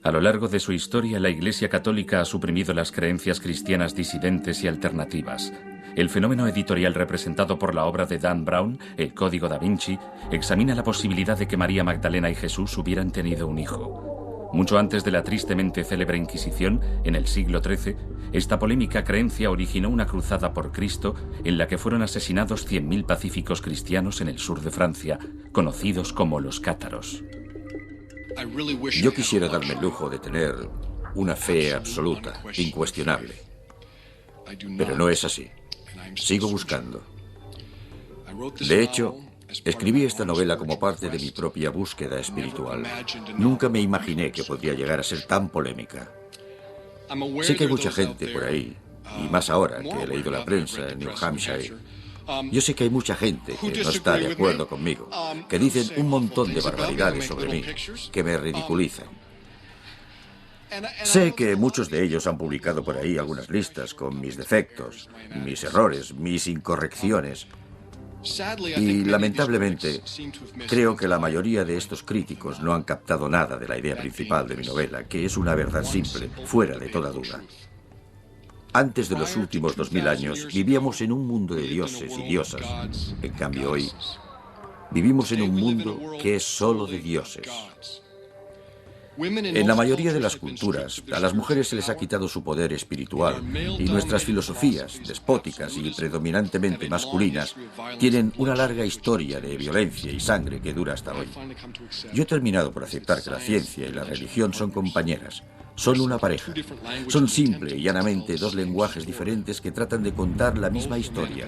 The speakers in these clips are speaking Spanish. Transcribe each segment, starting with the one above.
A lo largo de su historia, la Iglesia Católica ha suprimido las creencias cristianas disidentes y alternativas. El fenómeno editorial representado por la obra de Dan Brown, El Código da Vinci, examina la posibilidad de que María Magdalena y Jesús hubieran tenido un hijo. Mucho antes de la tristemente célebre Inquisición, en el siglo XIII, esta polémica creencia originó una cruzada por Cristo en la que fueron asesinados 100.000 pacíficos cristianos en el sur de Francia, conocidos como los cátaros. Yo quisiera darme el lujo de tener una fe absoluta, incuestionable. Pero no es así. Sigo buscando. De hecho, escribí esta novela como parte de mi propia búsqueda espiritual. Nunca me imaginé que podría llegar a ser tan polémica. Sé que hay mucha gente por ahí, y más ahora que he leído la prensa en New Hampshire. Yo sé que hay mucha gente que no está de acuerdo conmigo, que dicen un montón de barbaridades sobre mí, que me ridiculizan. Sé que muchos de ellos han publicado por ahí algunas listas con mis defectos, mis errores, mis incorrecciones. Y lamentablemente, creo que la mayoría de estos críticos no han captado nada de la idea principal de mi novela, que es una verdad simple, fuera de toda duda. Antes de los últimos 2000 años, vivíamos en un mundo de dioses y diosas. En cambio, hoy, vivimos en un mundo que es solo de dioses. En la mayoría de las culturas, a las mujeres se les ha quitado su poder espiritual y nuestras filosofías, despóticas y predominantemente masculinas, tienen una larga historia de violencia y sangre que dura hasta hoy. Yo he terminado por aceptar que la ciencia y la religión son compañeras. Son una pareja. Son simple y llanamente dos lenguajes diferentes que tratan de contar la misma historia.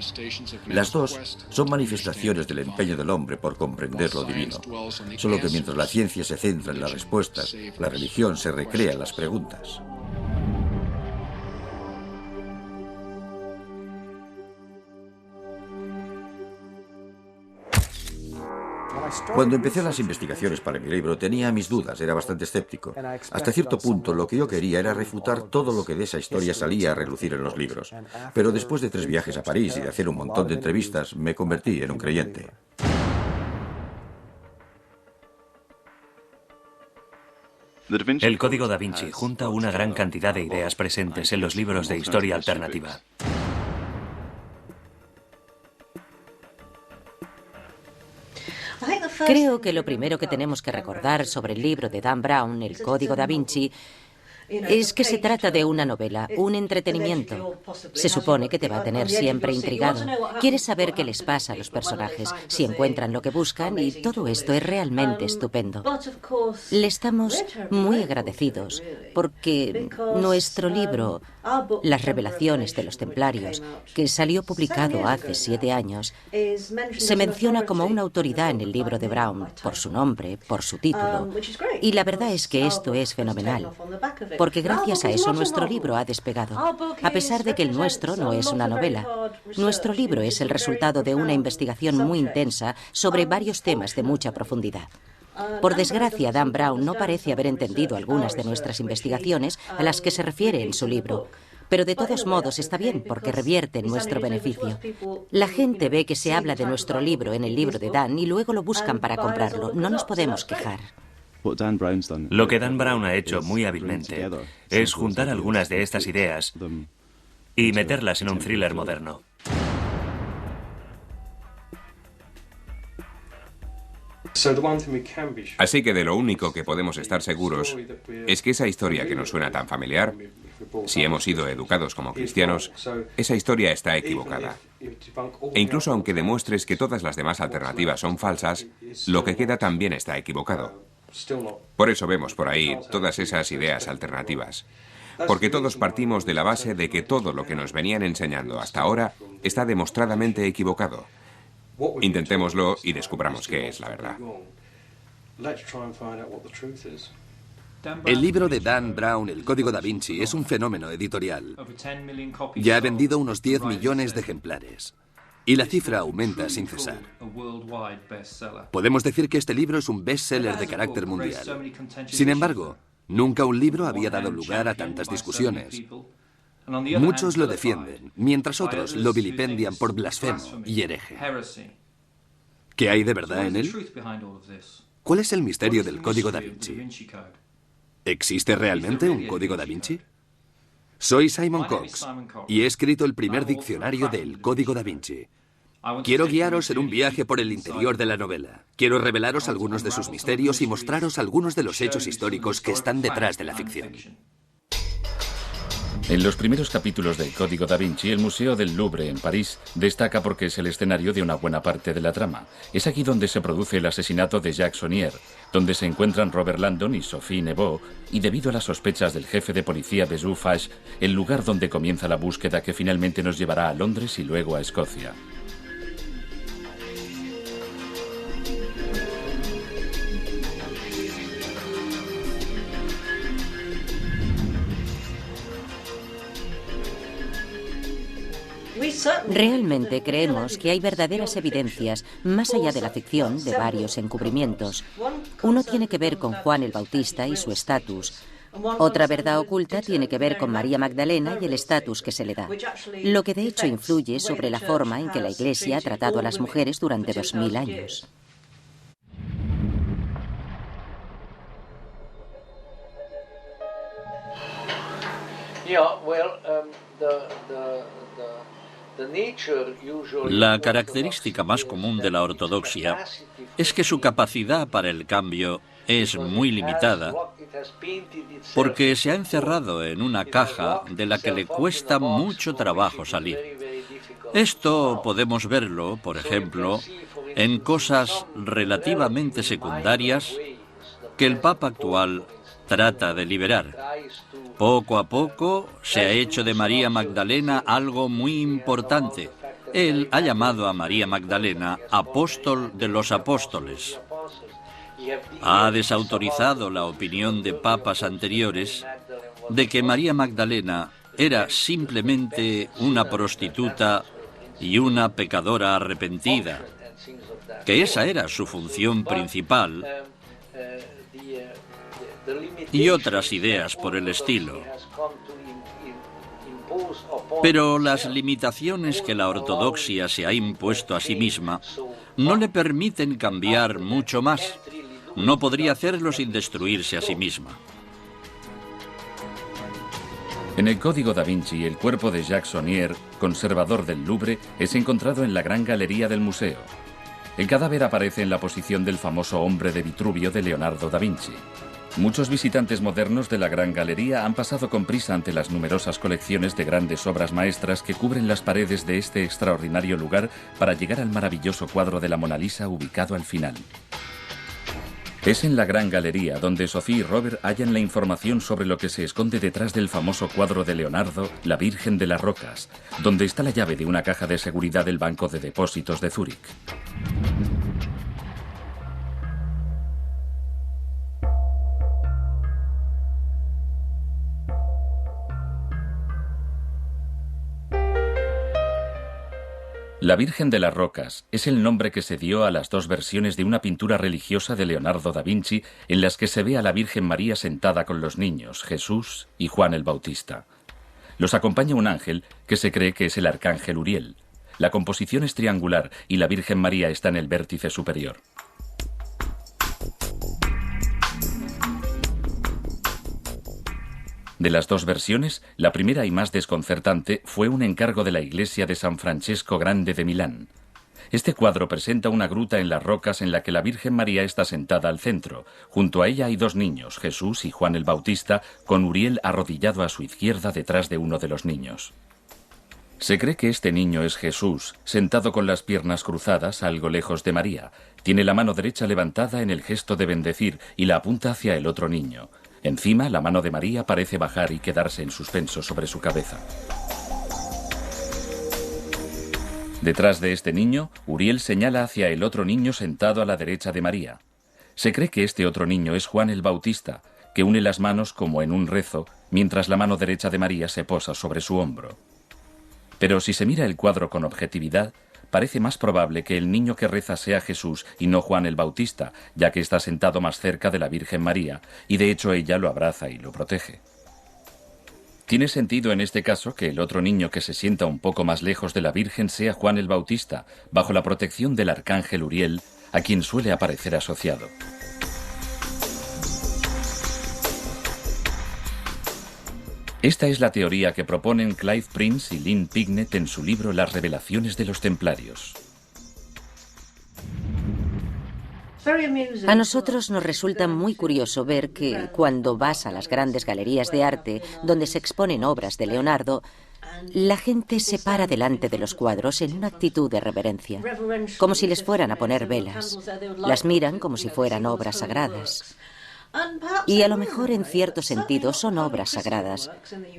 Las dos son manifestaciones del empeño del hombre por comprender lo divino. Solo que mientras la ciencia se centra en las respuestas, la religión se recrea en las preguntas. Cuando empecé las investigaciones para mi libro tenía mis dudas, era bastante escéptico. Hasta cierto punto lo que yo quería era refutar todo lo que de esa historia salía a relucir en los libros. Pero después de 3 viajes a París y de hacer un montón de entrevistas, me convertí en un creyente. El Código da Vinci junta una gran cantidad de ideas presentes en los libros de historia alternativa. Creo que lo primero que tenemos que recordar sobre el libro de Dan Brown, El Código da Vinci, es que se trata de una novela, un entretenimiento. Se supone que te va a tener siempre intrigado. Quieres saber qué les pasa a los personajes, si encuentran lo que buscan, y todo esto es realmente estupendo. Le estamos muy agradecidos porque nuestro libro, Las revelaciones de los templarios, que salió publicado hace 7 años, se menciona como una autoridad en el libro de Brown, por su nombre, por su título. Y la verdad es que esto es fenomenal, porque gracias a eso nuestro libro ha despegado, a pesar de que el nuestro no es una novela. Nuestro libro es el resultado de una investigación muy intensa sobre varios temas de mucha profundidad. Por desgracia, Dan Brown no parece haber entendido algunas de nuestras investigaciones a las que se refiere en su libro. Pero de todos modos está bien porque revierte en nuestro beneficio. La gente ve que se habla de nuestro libro en el libro de Dan y luego lo buscan para comprarlo. No nos podemos quejar. Lo que Dan Brown ha hecho muy hábilmente es juntar algunas de estas ideas y meterlas en un thriller moderno. Así que de lo único que podemos estar seguros es que esa historia que nos suena tan familiar, si hemos sido educados como cristianos, esa historia está equivocada. E incluso aunque demuestres que todas las demás alternativas son falsas, lo que queda también está equivocado. Por eso vemos por ahí todas esas ideas alternativas. Porque todos partimos de la base de que todo lo que nos venían enseñando hasta ahora está demostradamente equivocado. Intentémoslo y descubramos qué es la verdad. El libro de Dan Brown, El Código da Vinci, es un fenómeno editorial. Ya ha vendido unos 10 millones de ejemplares. Y la cifra aumenta sin cesar. Podemos decir que este libro es un bestseller de carácter mundial. Sin embargo, nunca un libro había dado lugar a tantas discusiones. Muchos lo defienden, mientras otros lo vilipendian por blasfemo y hereje. ¿Qué hay de verdad en él? ¿Cuál es el misterio del Código da Vinci? ¿Existe realmente un código da Vinci? Soy Simon Cox y he escrito el primer diccionario del Código da Vinci. Quiero guiaros en un viaje por el interior de la novela. Quiero revelaros algunos de sus misterios y mostraros algunos de los hechos históricos que están detrás de la ficción. En los primeros capítulos del Código da Vinci, el Museo del Louvre en París destaca porque es el escenario de una buena parte de la trama. Es aquí donde se produce el asesinato de Jacques Saunier, donde se encuentran Robert Landon y Sophie Neveu, y debido a las sospechas del jefe de policía Bezu Fache, el lugar donde comienza la búsqueda que finalmente nos llevará a Londres y luego a Escocia. Realmente creemos que hay verdaderas evidencias, más allá de la ficción, de varios encubrimientos. Uno tiene que ver con Juan el Bautista y su estatus. Otra verdad oculta tiene que ver con María Magdalena y el estatus que se le da, lo que de hecho influye sobre la forma en que la Iglesia ha tratado a las mujeres durante 2000 años. La característica más común de la ortodoxia es que su capacidad para el cambio es muy limitada porque se ha encerrado en una caja de la que le cuesta mucho trabajo salir. Esto podemos verlo, por ejemplo, en cosas relativamente secundarias que el Papa actual trata de liberar. Poco a poco se ha hecho de María Magdalena algo muy importante. Él ha llamado a María Magdalena apóstol de los apóstoles. Ha desautorizado la opinión de papas anteriores de que María Magdalena era simplemente una prostituta y una pecadora arrepentida, que esa era su función principal, y otras ideas por el estilo. Pero las limitaciones que la ortodoxia se ha impuesto a sí misma no le permiten cambiar mucho más. No podría hacerlo sin destruirse a sí misma. En el Código da Vinci, el cuerpo de Jacques Saunier, conservador del Louvre, es encontrado en la gran galería del museo. El cadáver aparece en la posición del famoso hombre de Vitruvio de Leonardo da Vinci. Muchos visitantes modernos de la Gran Galería han pasado con prisa ante las numerosas colecciones de grandes obras maestras que cubren las paredes de este extraordinario lugar para llegar al maravilloso cuadro de la Mona Lisa ubicado al final. Es en la Gran Galería donde Sophie y Robert hallan la información sobre lo que se esconde detrás del famoso cuadro de Leonardo, La Virgen de las Rocas, donde está la llave de una caja de seguridad del Banco de Depósitos de Zúrich. La Virgen de las Rocas es el nombre que se dio a las dos versiones de una pintura religiosa de Leonardo da Vinci en las que se ve a la Virgen María sentada con los niños, Jesús y Juan el Bautista. Los acompaña un ángel que se cree que es el arcángel Uriel. La composición es triangular y la Virgen María está en el vértice superior. De las dos versiones, la primera y más desconcertante fue un encargo de la iglesia de San Francesco Grande de Milán. Este cuadro presenta una gruta en las rocas en la que la Virgen María está sentada al centro. Junto a ella hay dos niños, Jesús y Juan el Bautista, con Uriel arrodillado a su izquierda detrás de uno de los niños. Se cree que este niño es Jesús, sentado con las piernas cruzadas, algo lejos de María. Tiene la mano derecha levantada en el gesto de bendecir y la apunta hacia el otro niño. Encima, la mano de María parece bajar y quedarse en suspenso sobre su cabeza. Detrás de este niño, Uriel señala hacia el otro niño sentado a la derecha de María. Se cree que este otro niño es Juan el Bautista, que une las manos como en un rezo, mientras la mano derecha de María se posa sobre su hombro. Pero si se mira el cuadro con objetividad, parece más probable que el niño que reza sea Jesús y no Juan el Bautista, ya que está sentado más cerca de la Virgen María, y de hecho ella lo abraza y lo protege. Tiene sentido en este caso que el otro niño que se sienta un poco más lejos de la Virgen sea Juan el Bautista, bajo la protección del arcángel Uriel, a quien suele aparecer asociado. Esta es la teoría que proponen Clive Prince y Lynn Pignett en su libro Las revelaciones de los templarios. A nosotros nos resulta muy curioso ver que cuando vas a las grandes galerías de arte donde se exponen obras de Leonardo, la gente se para delante de los cuadros en una actitud de reverencia, como si les fueran a poner velas. Las miran como si fueran obras sagradas. Y a lo mejor en cierto sentido son obras sagradas,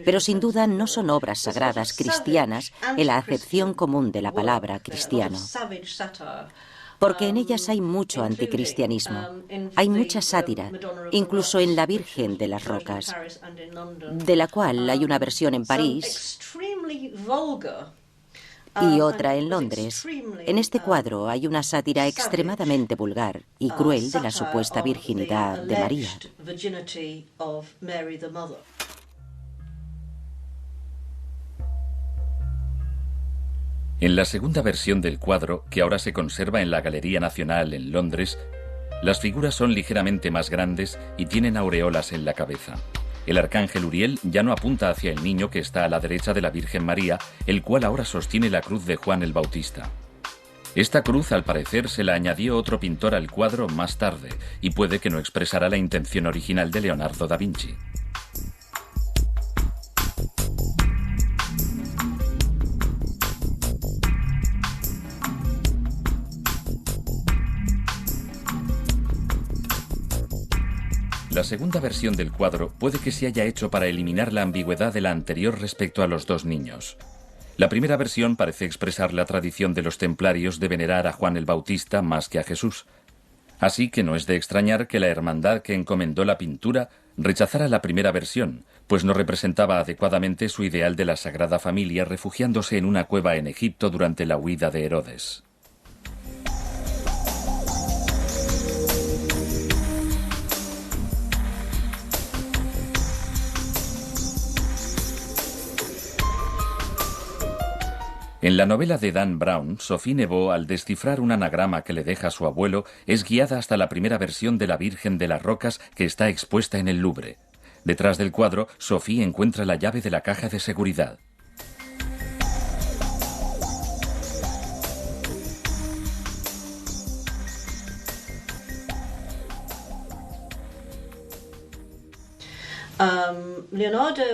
pero sin duda no son obras sagradas cristianas en la acepción común de la palabra cristiano. Porque en ellas hay mucho anticristianismo, hay mucha sátira, incluso en La Virgen de las Rocas, de la cual hay una versión en París y otra en Londres. En este cuadro hay una sátira extremadamente vulgar y cruel de la supuesta virginidad de María. En la segunda versión del cuadro, que ahora se conserva en la Galería Nacional en Londres, las figuras son ligeramente más grandes y tienen aureolas en la cabeza. El arcángel Uriel ya no apunta hacia el niño que está a la derecha de la Virgen María, el cual ahora sostiene la cruz de Juan el Bautista. Esta cruz, al parecer, se la añadió otro pintor al cuadro más tarde, y puede que no expresara la intención original de Leonardo da Vinci. La segunda versión del cuadro puede que se haya hecho para eliminar la ambigüedad de la anterior respecto a los dos niños. La primera versión parece expresar la tradición de los templarios de venerar a Juan el Bautista más que a Jesús. Así que no es de extrañar que la hermandad que encomendó la pintura rechazara la primera versión, pues no representaba adecuadamente su ideal de la Sagrada Familia refugiándose en una cueva en Egipto durante la huida de Herodes. En la novela de Dan Brown, Sophie Neveu, al descifrar un anagrama que le deja su abuelo, es guiada hasta la primera versión de la Virgen de las Rocas que está expuesta en el Louvre. Detrás del cuadro, Sophie encuentra la llave de la caja de seguridad.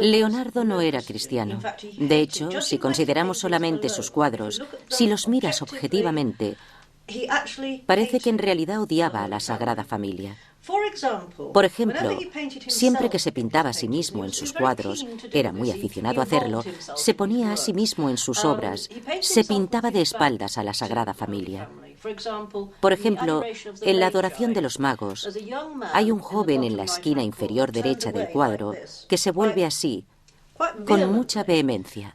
Leonardo no era cristiano. De hecho, si consideramos solamente sus cuadros, si los miras objetivamente, parece que en realidad odiaba a la Sagrada Familia. Por ejemplo, siempre que se pintaba a sí mismo en sus cuadros, era muy aficionado a hacerlo, se ponía a sí mismo en sus obras, se pintaba de espaldas a la Sagrada Familia. Por ejemplo, en la adoración de los magos, hay un joven en la esquina inferior derecha del cuadro que se vuelve así, con mucha vehemencia.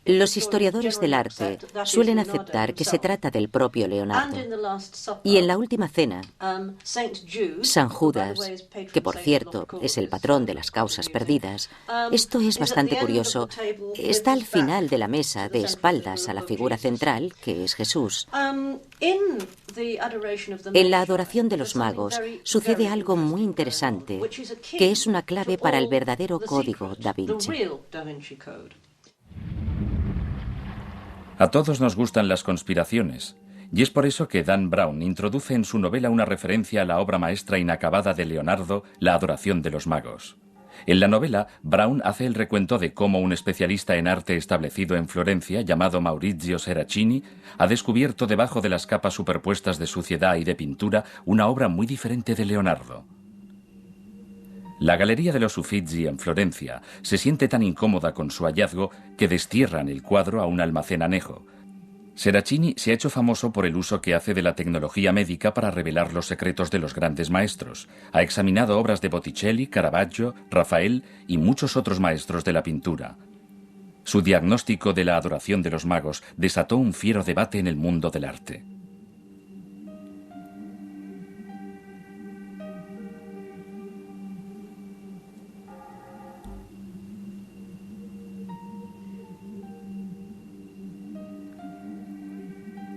Los historiadores del arte suelen aceptar que se trata del propio Leonardo. Y en la Última Cena, San Judas, que por cierto es el patrón de las causas perdidas, esto es bastante curioso, está al final de la mesa de espaldas a la figura central, que es Jesús. En la adoración de los magos sucede algo muy interesante, que es una clave para el verdadero código Da Vinci. A todos nos gustan las conspiraciones, y es por eso que Dan Brown introduce en su novela una referencia a la obra maestra inacabada de Leonardo, La adoración de los magos. En la novela, Brown hace el recuento de cómo un especialista en arte establecido en Florencia, llamado Maurizio Seracini, ha descubierto debajo de las capas superpuestas de suciedad y de pintura una obra muy diferente de Leonardo. La Galería de los Uffizi en Florencia se siente tan incómoda con su hallazgo que destierran el cuadro a un almacén anejo. Seracini se ha hecho famoso por el uso que hace de la tecnología médica para revelar los secretos de los grandes maestros. Ha examinado obras de Botticelli, Caravaggio, Rafael y muchos otros maestros de la pintura. Su diagnóstico de la adoración de los magos desató un fiero debate en el mundo del arte.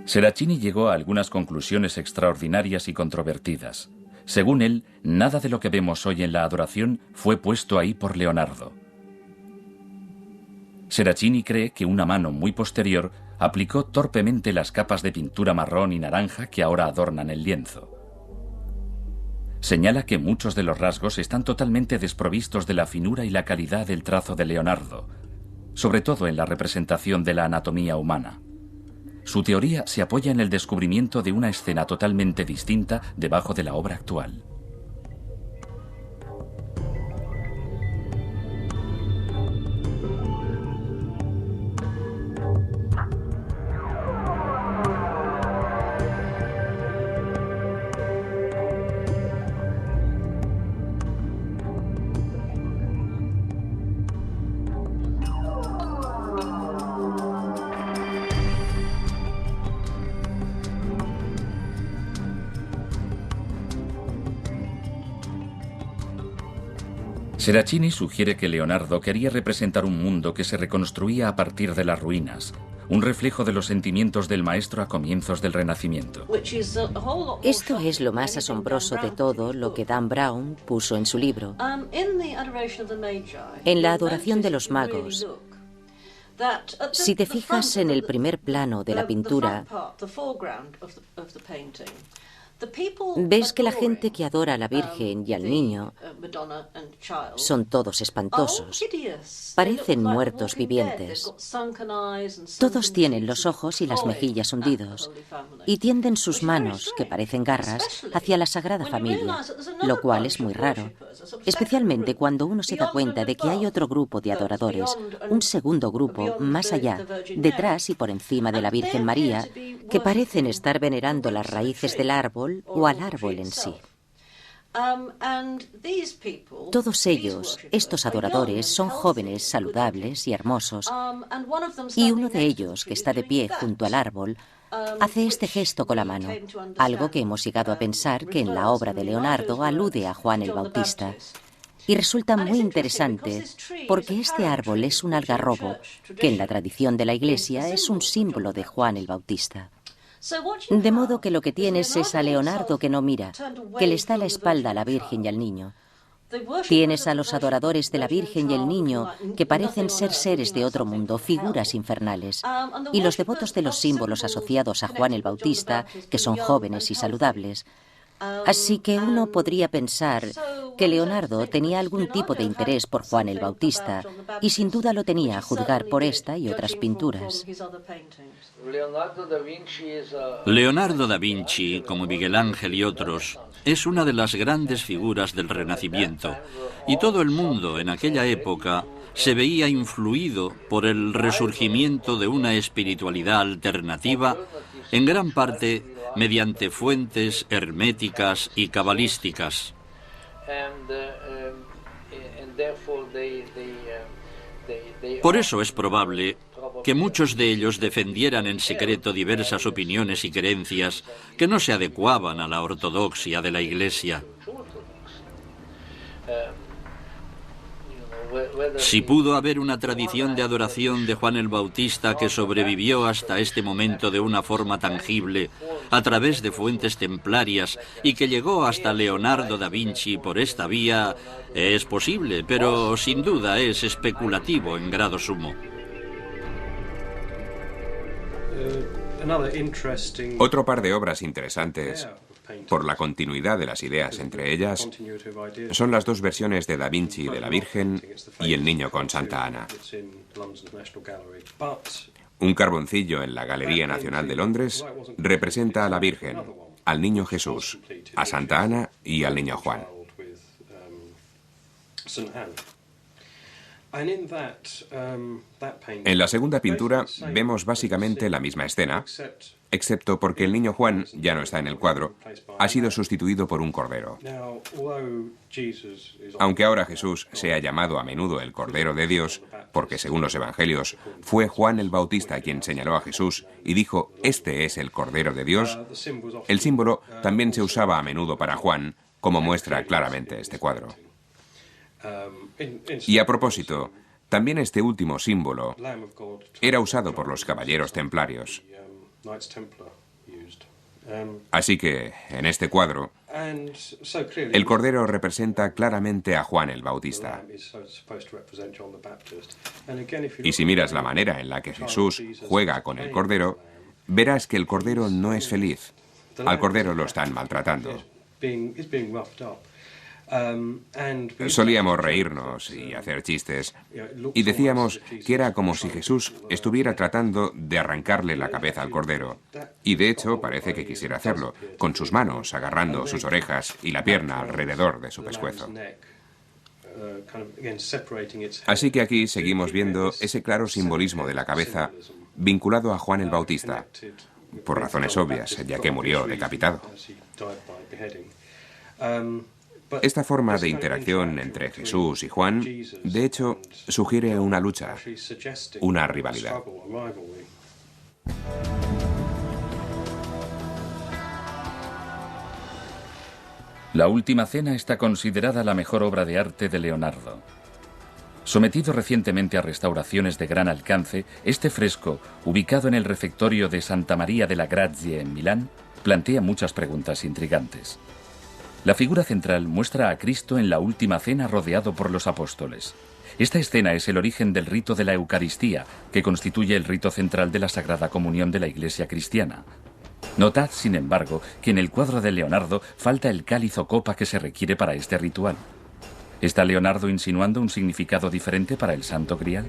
Seracini llegó a algunas conclusiones extraordinarias y controvertidas. Según él, nada de lo que vemos hoy en la adoración fue puesto ahí por Leonardo. Seracini cree que una mano muy posterior aplicó torpemente las capas de pintura marrón y naranja que ahora adornan el lienzo. Señala que muchos de los rasgos están totalmente desprovistos de la finura y la calidad del trazo de Leonardo, sobre todo en la representación de la anatomía humana. Su teoría se apoya en el descubrimiento de una escena totalmente distinta debajo de la obra actual. Seracini sugiere que Leonardo quería representar un mundo que se reconstruía a partir de las ruinas, un reflejo de los sentimientos del maestro a comienzos del Renacimiento. Esto es lo más asombroso de todo lo que Dan Brown puso en su libro. En la adoración de los magos, si te fijas en el primer plano de la pintura, ves que la gente que adora a la Virgen y al niño son todos espantosos. Parecen muertos vivientes. Todos tienen los ojos y las mejillas hundidos y tienden sus manos, que parecen garras, hacia la Sagrada Familia, lo cual es muy raro, especialmente cuando uno se da cuenta de que hay otro grupo de adoradores, un segundo grupo más allá, detrás y por encima de la Virgen María, que parecen estar venerando las raíces del árbol o al árbol en sí. Todos ellos, estos adoradores, son jóvenes, saludables y hermosos, y uno de ellos, que está de pie junto al árbol, hace este gesto con la mano, algo que hemos llegado a pensar que en la obra de Leonardo alude a Juan el Bautista. Y resulta muy interesante porque este árbol es un algarrobo, que en la tradición de la Iglesia es un símbolo de Juan el Bautista. De modo que lo que tienes es a Leonardo que no mira, que le está a la espalda a la Virgen y al niño. Tienes a los adoradores de la Virgen y el niño, que parecen ser seres de otro mundo, figuras infernales, y los devotos de los símbolos asociados a Juan el Bautista, que son jóvenes y saludables. Así que uno podría pensar que Leonardo tenía algún tipo de interés por Juan el Bautista, y sin duda lo tenía a juzgar por esta y otras pinturas. Leonardo da Vinci, como Miguel Ángel y otros, es una de las grandes figuras del Renacimiento, y todo el mundo en aquella época se veía influido por el resurgimiento de una espiritualidad alternativa, en gran parte mediante fuentes herméticas y cabalísticas. Por eso es probable que muchos de ellos defendieran en secreto diversas opiniones y creencias que no se adecuaban a la ortodoxia de la Iglesia. Si pudo haber una tradición de adoración de Juan el Bautista que sobrevivió hasta este momento de una forma tangible a través de fuentes templarias y que llegó hasta Leonardo da Vinci por esta vía, es posible, pero sin duda es especulativo en grado sumo. Otro par de obras interesantes, por la continuidad de las ideas entre ellas, son las dos versiones de Da Vinci de la Virgen y el niño con Santa Ana. Un carboncillo en la Galería Nacional de Londres representa a la Virgen, al niño Jesús, a Santa Ana y al niño Juan. En la segunda pintura vemos básicamente la misma escena, excepto porque el niño Juan ya no está en el cuadro, ha sido sustituido por un cordero. Aunque ahora Jesús sea llamado a menudo el Cordero de Dios, porque según los Evangelios fue Juan el Bautista quien señaló a Jesús y dijo, «Este es el Cordero de Dios», el símbolo también se usaba a menudo para Juan, como muestra claramente este cuadro. Y a propósito, también este último símbolo era usado por los caballeros templarios. Así que, en este cuadro, El cordero representa claramente a Juan el Bautista. Y si miras la manera en la que Jesús juega con el cordero, verás que el cordero no es feliz. Al cordero lo están maltratando. Solíamos reírnos y hacer chistes, y decíamos que era como si Jesús estuviera tratando de arrancarle la cabeza al cordero. Y de hecho parece que quisiera hacerlo, con sus manos agarrando sus orejas y la pierna alrededor de su pescuezo. Así que aquí seguimos viendo ese claro simbolismo de la cabeza vinculado a Juan el Bautista, por razones obvias, ya que murió decapitado. Esta forma de interacción entre Jesús y Juan, de hecho, sugiere una lucha, una rivalidad. La Última Cena está considerada la mejor obra de arte de Leonardo. Sometido recientemente a restauraciones de gran alcance, este fresco, ubicado en el refectorio de Santa María de la Grazie en Milán, plantea muchas preguntas intrigantes. La figura central muestra a Cristo en la Última Cena rodeado por los apóstoles. Esta escena es el origen del rito de la Eucaristía, que constituye el rito central de la Sagrada Comunión de la Iglesia cristiana. Notad, sin embargo, que en el cuadro de Leonardo falta el cáliz o copa que se requiere para este ritual. ¿Está Leonardo insinuando un significado diferente para el Santo Grial?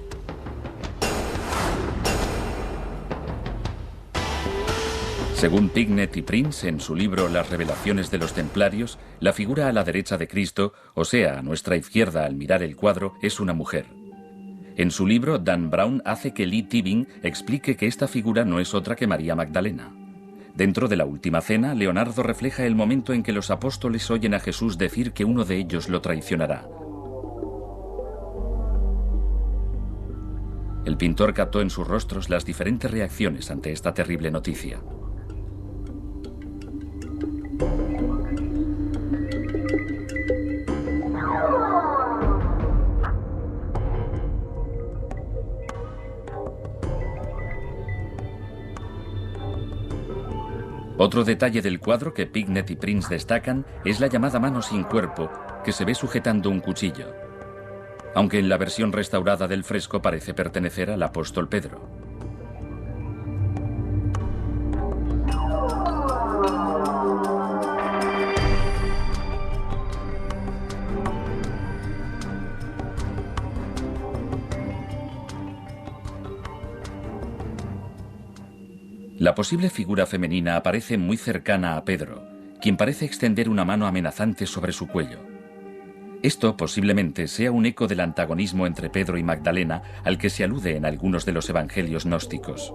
Según Pignet y Prince, en su libro Las revelaciones de los templarios, la figura a la derecha de Cristo, o sea, a nuestra izquierda al mirar el cuadro, es una mujer. En su libro, Dan Brown hace que Lee Tibing explique que esta figura no es otra que María Magdalena. Dentro de la Última Cena, Leonardo refleja el momento en que los apóstoles oyen a Jesús decir que uno de ellos lo traicionará. El pintor captó en sus rostros las diferentes reacciones ante esta terrible noticia. Otro detalle del cuadro que Pignet y Prince destacan es la llamada mano sin cuerpo, que se ve sujetando un cuchillo, aunque en la versión restaurada del fresco parece pertenecer al apóstol Pedro. La posible figura femenina aparece muy cercana a Pedro, quien parece extender una mano amenazante sobre su cuello. Esto posiblemente sea un eco del antagonismo entre Pedro y Magdalena al que se alude en algunos de los evangelios gnósticos.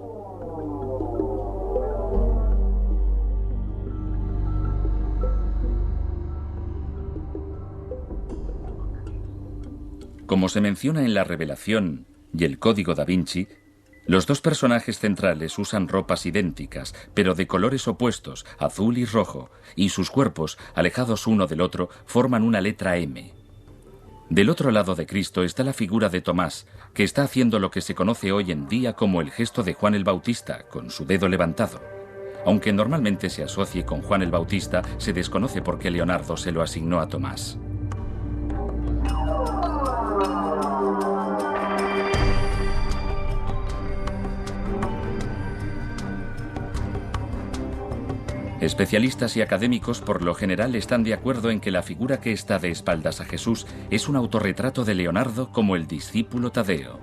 Como se menciona en la Revelación y el Código da Vinci, los dos personajes centrales usan ropas idénticas, pero de colores opuestos, azul y rojo, y sus cuerpos, alejados uno del otro, forman una letra M. Del otro lado de Cristo está la figura de Tomás, que está haciendo lo que se conoce hoy en día como el gesto de Juan el Bautista, con su dedo levantado. Aunque normalmente se asocie con Juan el Bautista, se desconoce por qué Leonardo se lo asignó a Tomás. Especialistas y académicos por lo general están de acuerdo en que la figura que está de espaldas a Jesús es un autorretrato de Leonardo como el discípulo Tadeo.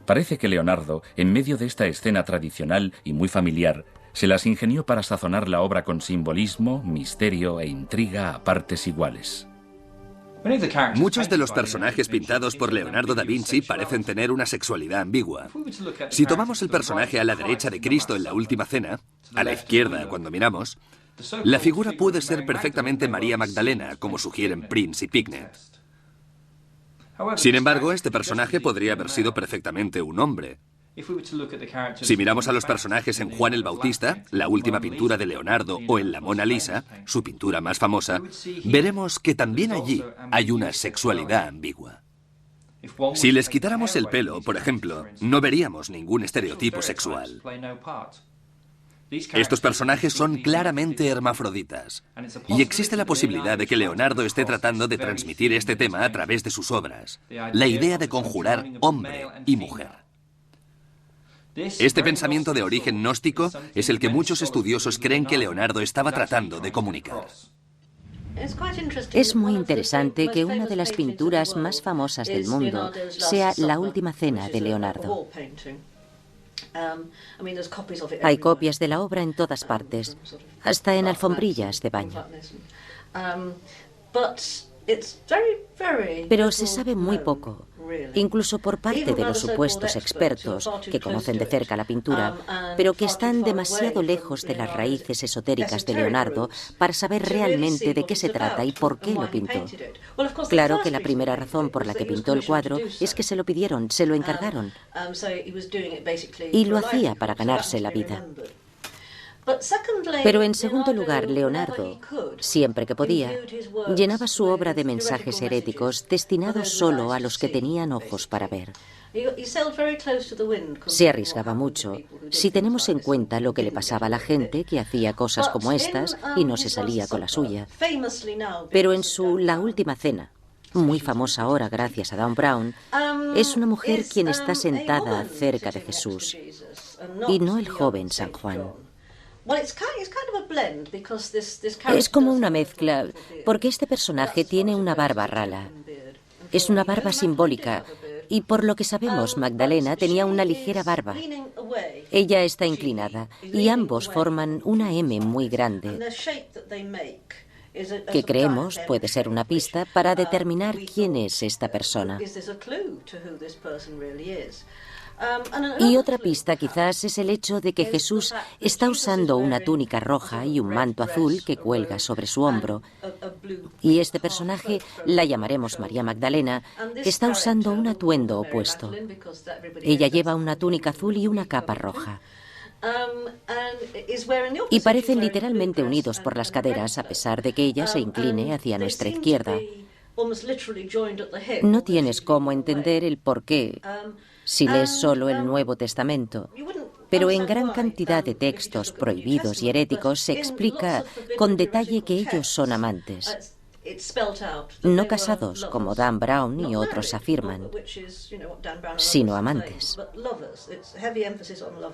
Parece que Leonardo, en medio de esta escena tradicional y muy familiar, se las ingenió para sazonar la obra con simbolismo, misterio e intriga a partes iguales. Muchos de los personajes pintados por Leonardo da Vinci parecen tener una sexualidad ambigua. Si tomamos el personaje a la derecha de Cristo en la Última Cena, a la izquierda cuando miramos, la figura puede ser perfectamente María Magdalena, como sugieren Prince y Pignet. Sin embargo, este personaje podría haber sido perfectamente un hombre. Si miramos a los personajes en Juan el Bautista, la última pintura de Leonardo, o en la Mona Lisa, su pintura más famosa, veremos que también allí hay una sexualidad ambigua. Si les quitáramos el pelo, por ejemplo, no veríamos ningún estereotipo sexual. Estos personajes son claramente hermafroditas. Y existe la posibilidad de que Leonardo esté tratando de transmitir este tema a través de sus obras. La idea de conjurar hombre y mujer. Este pensamiento de origen gnóstico es el que muchos estudiosos creen que Leonardo estaba tratando de comunicar. Es muy interesante que una de las pinturas más famosas del mundo sea La Última Cena de Leonardo. Hay copias de la obra en todas partes, hasta en alfombrillas de baño. Pero se sabe muy poco, incluso por parte de los supuestos expertos que conocen de cerca la pintura, pero que están demasiado lejos de las raíces esotéricas de Leonardo para saber realmente de qué se trata y por qué lo pintó. Claro que la primera razón por la que pintó el cuadro es que se lo pidieron, se lo encargaron, y lo hacía para ganarse la vida. Pero en segundo lugar, Leonardo, siempre que podía, llenaba su obra de mensajes heréticos destinados solo a los que tenían ojos para ver. Se arriesgaba mucho, si tenemos en cuenta lo que le pasaba a la gente que hacía cosas como estas y no se salía con la suya. Pero en su La Última Cena, muy famosa ahora gracias a Dan Brown, es una mujer quien está sentada cerca de Jesús, y no el joven San Juan. Es como una mezcla, porque este personaje tiene una barba rala. Es una barba simbólica, y por lo que sabemos, Magdalena tenía una ligera barba. Ella está inclinada, y ambos forman una M muy grande, que creemos puede ser una pista para determinar quién es esta persona. Y otra pista quizás es el hecho de que Jesús está usando una túnica roja y un manto azul que cuelga sobre su hombro. Y este personaje, la llamaremos María Magdalena, está usando un atuendo opuesto. Ella lleva una túnica azul y una capa roja. Y parecen literalmente unidos por las caderas, a pesar de que ella se incline hacia nuestra izquierda. No tienes cómo entender el por qué si lees solo el Nuevo Testamento, pero en gran cantidad de textos prohibidos y heréticos se explica con detalle que ellos son amantes. No casados, como Dan Brown y otros afirman, sino amantes.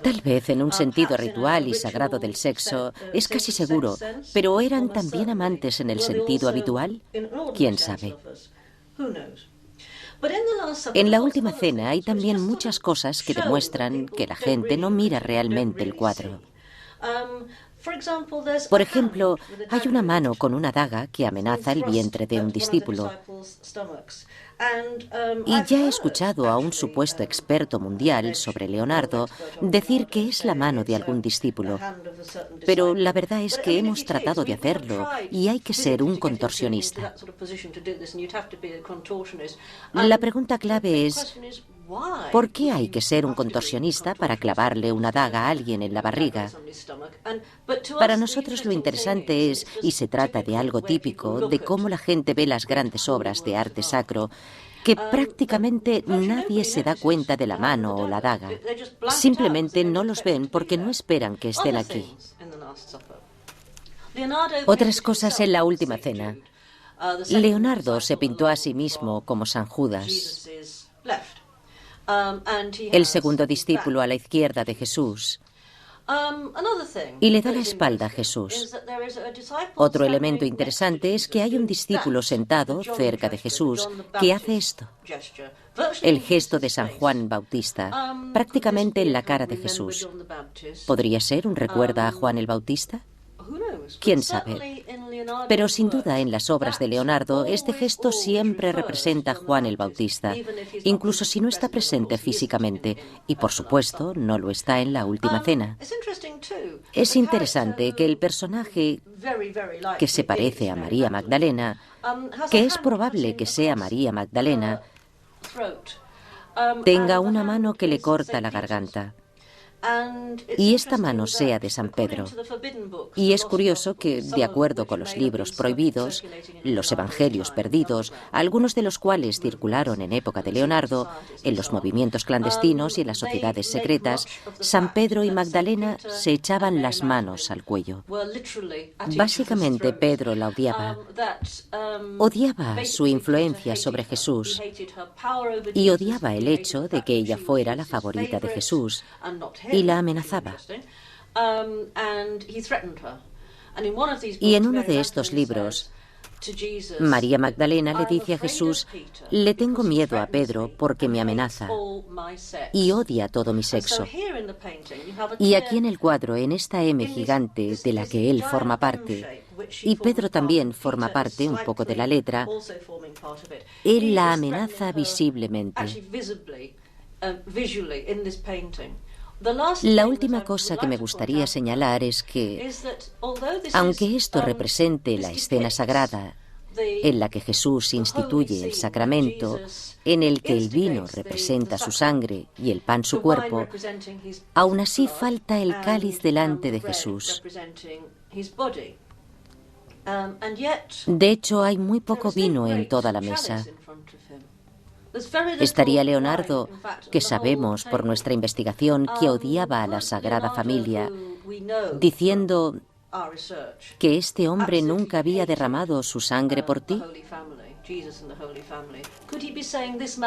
Tal vez en un sentido ritual y sagrado del sexo, es casi seguro, pero ¿eran también amantes en el sentido habitual? ¿Quién sabe? En La Última Cena hay también muchas cosas que demuestran que la gente no mira realmente el cuadro. Por ejemplo, hay una mano con una daga que amenaza el vientre de un discípulo. Y ya he escuchado a un supuesto experto mundial sobre Leonardo decir que es la mano de algún discípulo. Pero la verdad es que hemos tratado de hacerlo y hay que ser un contorsionista. La pregunta clave es, ¿por qué hay que ser un contorsionista para clavarle una daga a alguien en la barriga? Para nosotros lo interesante es, y se trata de algo típico, de cómo la gente ve las grandes obras de arte sacro, que prácticamente nadie se da cuenta de la mano o la daga. Simplemente no los ven porque no esperan que estén aquí. Otras cosas en La Última Cena. Leonardo se pintó a sí mismo como San Judas, el segundo discípulo a la izquierda de Jesús, y le da la espalda a Jesús. Otro elemento interesante es que hay un discípulo sentado cerca de Jesús que hace esto, el gesto de San Juan Bautista, prácticamente en la cara de Jesús. ¿Podría ser un recuerda a Juan el Bautista? ¿Quién sabe? Pero sin duda en las obras de Leonardo este gesto siempre representa a Juan el Bautista, incluso si no está presente físicamente, y por supuesto no lo está en La Última Cena. Es interesante que el personaje que se parece a María Magdalena, que es probable que sea María Magdalena, tenga una mano que le corta la garganta. y esta mano sea de San Pedro. Y es curioso que, de acuerdo con los libros prohibidos, los evangelios perdidos, algunos de los cuales circularon en época de Leonardo, en los movimientos clandestinos y en las sociedades secretas, San Pedro y Magdalena se echaban las manos al cuello. Básicamente, Pedro la odiaba. Odiaba su influencia sobre Jesús y odiaba el hecho de que ella fuera la favorita de Jesús, y la amenazaba. Y en uno de estos libros, María Magdalena le dice a Jesús: le tengo miedo a Pedro porque me amenaza y odia todo mi sexo. Y aquí en el cuadro, en esta M gigante de la que él forma parte, y Pedro también forma parte un poco de la letra, él la amenaza visiblemente. La última cosa que me gustaría señalar es que, aunque esto represente la escena sagrada en la que Jesús instituye el sacramento, en el que el vino representa su sangre y el pan su cuerpo, aún así falta el cáliz delante de Jesús. De hecho, hay muy poco vino en toda la mesa. Estaría Leonardo, que sabemos por nuestra investigación que odiaba a la Sagrada Familia, diciendo que este hombre nunca había derramado su sangre por ti.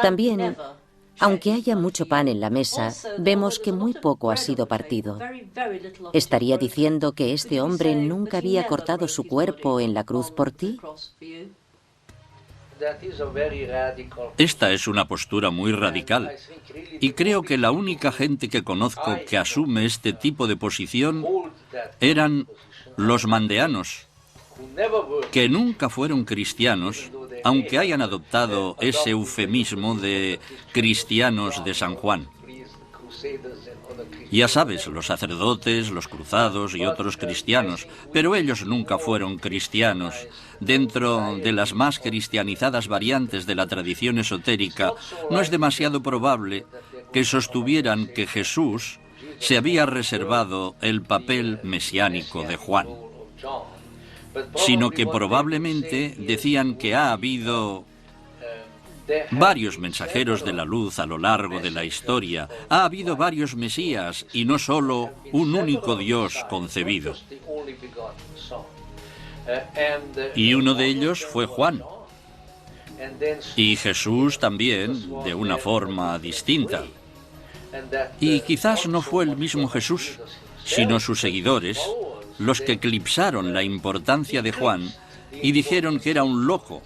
También, aunque haya mucho pan en la mesa, vemos que muy poco ha sido partido. ¿Estaría diciendo que este hombre nunca había cortado su cuerpo en la cruz por ti? Esta es una postura muy radical, y creo que la única gente que conozco que asume este tipo de posición eran los mandeanos, que nunca fueron cristianos, aunque hayan adoptado ese eufemismo de cristianos de San Juan. Ya sabes, los sacerdotes, los cruzados y otros cristianos, pero ellos nunca fueron cristianos. Dentro de las más cristianizadas variantes de la tradición esotérica, no es demasiado probable que sostuvieran que Jesús se había reservado el papel mesiánico de Juan, sino que probablemente decían que ha habido varios mensajeros de la luz a lo largo de la historia. Ha habido varios Mesías y no solo un único Dios concebido. Y uno de ellos fue Juan. Y Jesús también, de una forma distinta. Y quizás no fue el mismo Jesús, sino sus seguidores, los que eclipsaron la importancia de Juan y dijeron que era un loco,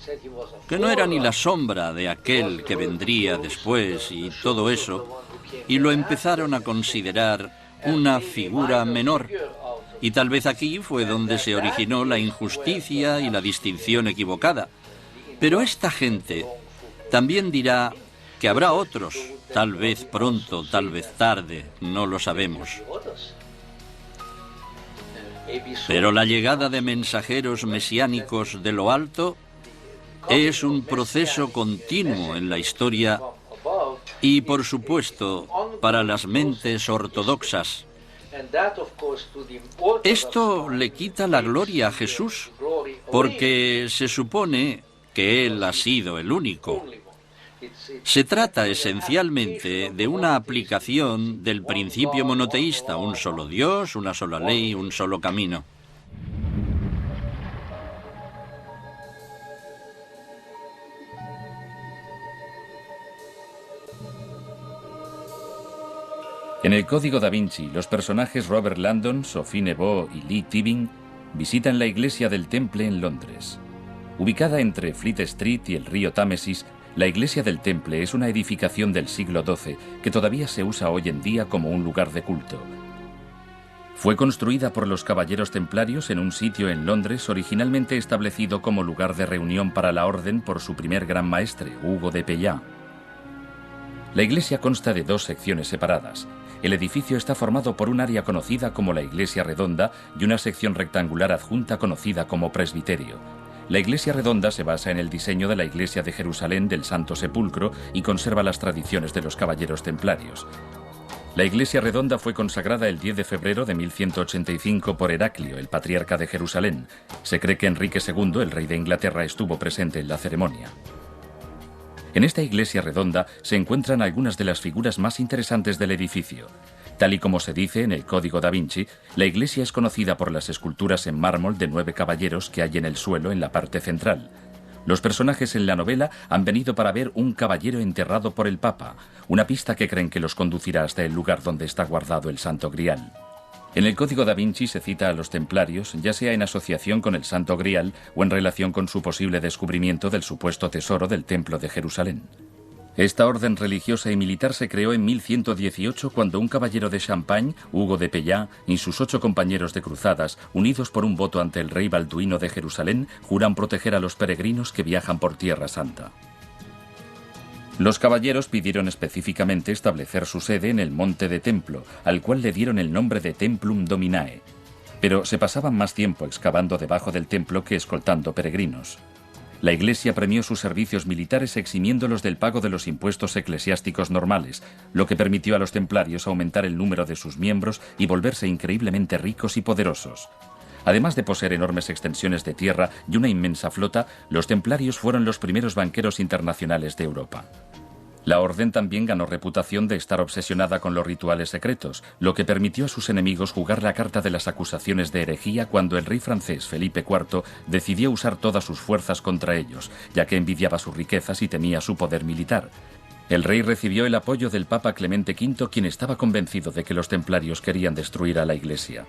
que no era ni la sombra de aquel que vendría después y todo eso, y lo empezaron a considerar una figura menor. Y tal vez aquí fue donde se originó la injusticia y la distinción equivocada. Pero esta gente también dirá que habrá otros, tal vez pronto, tal vez tarde, no lo sabemos. Pero la llegada de mensajeros mesiánicos de lo alto es un proceso continuo en la historia y, por supuesto, para las mentes ortodoxas. Esto le quita la gloria a Jesús, porque se supone que Él ha sido el único. Se trata esencialmente de una aplicación del principio monoteísta, un solo Dios, una sola ley, un solo camino. En el Código da Vinci, los personajes Robert Landon, Sophie Neveu y Lee Tibing visitan la iglesia del Temple en Londres. Ubicada entre Fleet Street y el río Támesis, la iglesia del Temple es una edificación del siglo XII que todavía se usa hoy en día como un lugar de culto. Fue construida por los caballeros templarios en un sitio en Londres originalmente establecido como lugar de reunión para la orden por su primer gran maestre, Hugo de Payá. La iglesia consta de dos secciones separadas. El edificio está formado por un área conocida como la iglesia redonda y una sección rectangular adjunta conocida como presbiterio. La iglesia redonda se basa en el diseño de la iglesia de Jerusalén del Santo Sepulcro y conserva las tradiciones de los caballeros templarios. La iglesia redonda fue consagrada el 10 de febrero de 1185 por Heraclio, el patriarca de Jerusalén. Se cree que Enrique II, el rey de Inglaterra, estuvo presente en la ceremonia. En esta iglesia redonda se encuentran algunas de las figuras más interesantes del edificio. Tal y como se dice en el Código da Vinci, la iglesia es conocida por las esculturas en mármol de 9 caballeros que hay en el suelo en la parte central. Los personajes en la novela han venido para ver un caballero enterrado por el Papa, una pista que creen que los conducirá hasta el lugar donde está guardado el Santo Grial. En el Código da Vinci se cita a los templarios, ya sea en asociación con el Santo Grial o en relación con su posible descubrimiento del supuesto tesoro del Templo de Jerusalén. Esta orden religiosa y militar se creó en 1118 cuando un caballero de Champagne, Hugo de Peyat, y sus 8 compañeros de cruzadas, unidos por un voto ante el rey Balduino de Jerusalén, juran proteger a los peregrinos que viajan por Tierra Santa. Los caballeros pidieron específicamente establecer su sede en el Monte de Templo, al cual le dieron el nombre de Templum Dominae, pero se pasaban más tiempo excavando debajo del templo que escoltando peregrinos. La Iglesia premió sus servicios militares eximiéndolos del pago de los impuestos eclesiásticos normales, lo que permitió a los templarios aumentar el número de sus miembros y volverse increíblemente ricos y poderosos. Además de poseer enormes extensiones de tierra y una inmensa flota, los templarios fueron los primeros banqueros internacionales de Europa. La orden también ganó reputación de estar obsesionada con los rituales secretos, lo que permitió a sus enemigos jugar la carta de las acusaciones de herejía cuando el rey francés Felipe IV decidió usar todas sus fuerzas contra ellos, ya que envidiaba sus riquezas y temía su poder militar. El rey recibió el apoyo del Papa Clemente V, quien estaba convencido de que los templarios querían destruir a la Iglesia.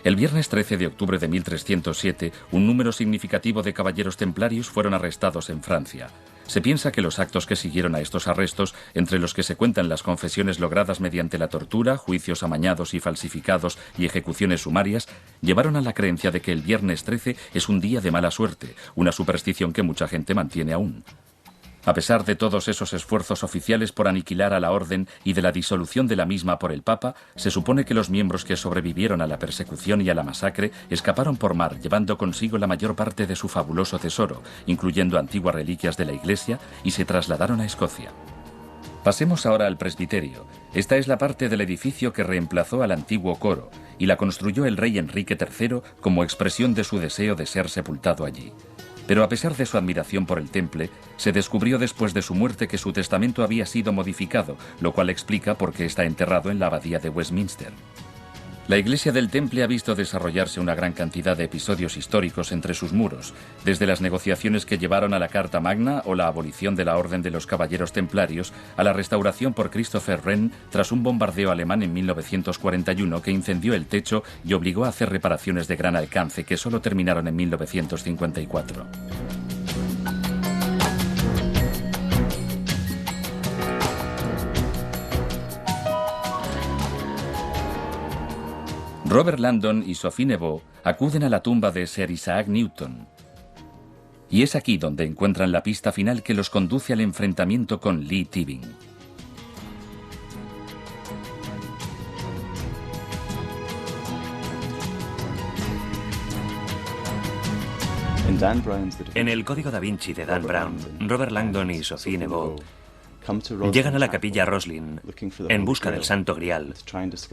El viernes 13 de octubre de 1307, un número significativo de caballeros templarios fueron arrestados en Francia. Se piensa que los actos que siguieron a estos arrestos, entre los que se cuentan las confesiones logradas mediante la tortura, juicios amañados y falsificados y ejecuciones sumarias, llevaron a la creencia de que el viernes 13 es un día de mala suerte, una superstición que mucha gente mantiene aún. A pesar de todos esos esfuerzos oficiales por aniquilar a la orden y de la disolución de la misma por el Papa, se supone que los miembros que sobrevivieron a la persecución y a la masacre escaparon por mar llevando consigo la mayor parte de su fabuloso tesoro, incluyendo antiguas reliquias de la Iglesia, y se trasladaron a Escocia. Pasemos ahora al presbiterio. Esta es la parte del edificio que reemplazó al antiguo coro, y la construyó el rey Enrique III como expresión de su deseo de ser sepultado allí. Pero a pesar de su admiración por el temple, se descubrió después de su muerte que su testamento había sido modificado, lo cual explica por qué está enterrado en la abadía de Westminster. La iglesia del Temple ha visto desarrollarse una gran cantidad de episodios históricos entre sus muros, desde las negociaciones que llevaron a la Carta Magna o la abolición de la Orden de los Caballeros Templarios a la restauración por Christopher Wren tras un bombardeo alemán en 1941 que incendió el techo y obligó a hacer reparaciones de gran alcance que solo terminaron en 1954. Robert Langdon y Sophie Neveu acuden a la tumba de Sir Isaac Newton. Y es aquí donde encuentran la pista final que los conduce al enfrentamiento con Lee Tevin. En el Código da Vinci de Dan Brown, Robert Langdon y Sophie Neveu llegan a la capilla Roslin en busca del Santo Grial,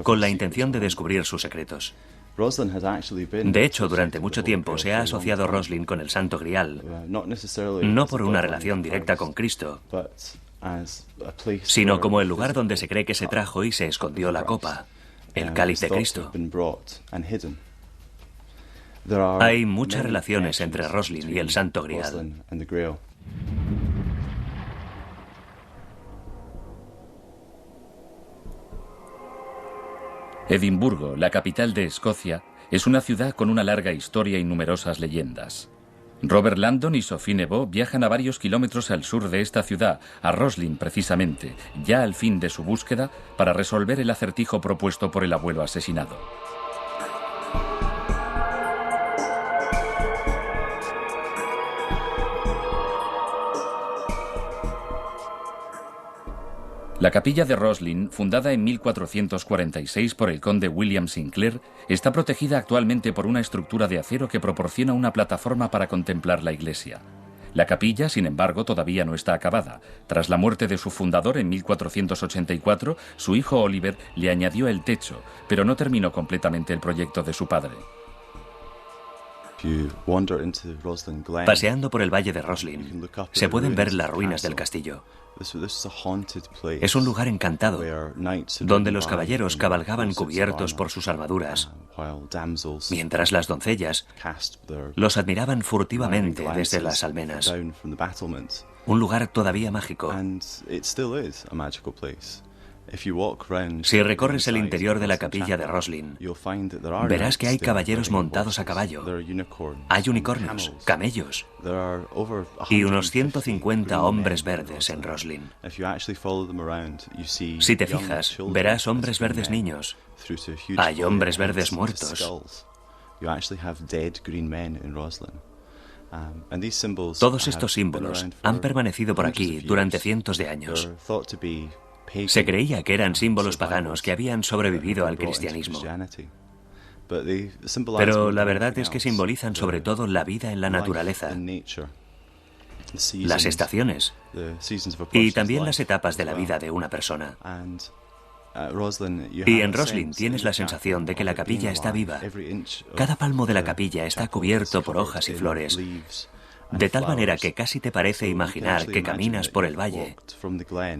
con la intención de descubrir sus secretos. De hecho, durante mucho tiempo se ha asociado Roslin con el Santo Grial, no por una relación directa con Cristo, sino como el lugar donde se cree que se trajo y se escondió la copa, el cáliz de Cristo. Hay muchas relaciones entre Roslin y el Santo Grial. Edimburgo, la capital de Escocia, es una ciudad con una larga historia y numerosas leyendas. Robert Langdon y Sophie Neveu viajan a varios kilómetros al sur de esta ciudad, a Roslin precisamente, ya al fin de su búsqueda, para resolver el acertijo propuesto por el abuelo asesinado. La capilla de Roslin, fundada en 1446 por el conde William Sinclair, está protegida actualmente por una estructura de acero que proporciona una plataforma para contemplar la iglesia. La capilla, sin embargo, todavía no está acabada. Tras la muerte de su fundador en 1484, su hijo Oliver le añadió el techo, pero no terminó completamente el proyecto de su padre. Paseando por el valle de Roslin, se pueden ver las ruinas del castillo. Es un lugar encantado, donde los caballeros cabalgaban cubiertos por sus armaduras, mientras las doncellas los admiraban furtivamente desde las almenas. Un lugar todavía mágico. Si recorres el interior de la capilla de Roslin, verás que hay caballeros montados a caballo, hay unicornios, camellos y unos 150 hombres verdes en Roslin. Si te fijas, verás hombres verdes niños, hay hombres verdes muertos. Todos estos símbolos han permanecido por aquí durante cientos de años. Se creía que eran símbolos paganos que habían sobrevivido al cristianismo. Pero la verdad es que simbolizan sobre todo la vida en la naturaleza, las estaciones y también las etapas de la vida de una persona. Y en Roslin tienes la sensación de que la capilla está viva. Cada palmo de la capilla está cubierto por hojas y flores, de tal manera que casi te parece imaginar que caminas por el valle,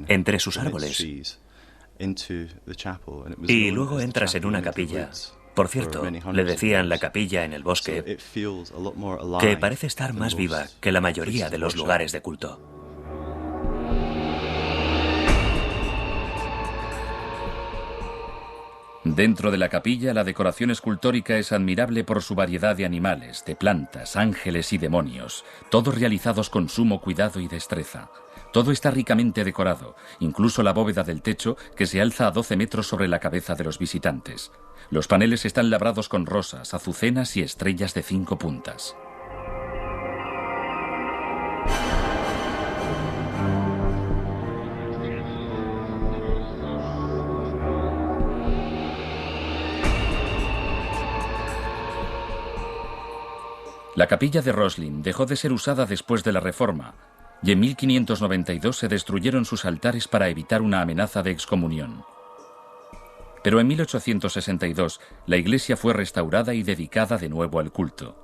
entre sus árboles, y luego entras en una capilla. Por cierto, le decían la capilla en el bosque, que parece estar más viva que la mayoría de los lugares de culto. Dentro de la capilla, la decoración escultórica es admirable por su variedad de animales, de plantas, ángeles y demonios, todos realizados con sumo cuidado y destreza. Todo está ricamente decorado, incluso la bóveda del techo, que se alza a 12 metros sobre la cabeza de los visitantes. Los paneles están labrados con rosas, azucenas y estrellas de 5 puntas. La capilla de Roslin dejó de ser usada después de la Reforma, y en 1592 se destruyeron sus altares para evitar una amenaza de excomunión. Pero en 1862 la iglesia fue restaurada y dedicada de nuevo al culto.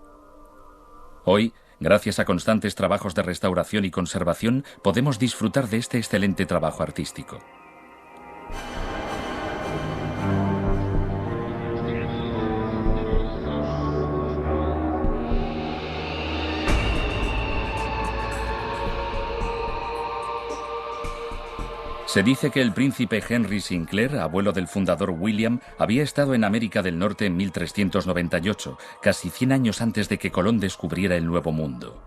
Hoy, gracias a constantes trabajos de restauración y conservación, podemos disfrutar de este excelente trabajo artístico. Se dice que el príncipe Henry Sinclair, abuelo del fundador William, había estado en América del Norte en 1398, casi 100 años antes de que Colón descubriera el Nuevo Mundo.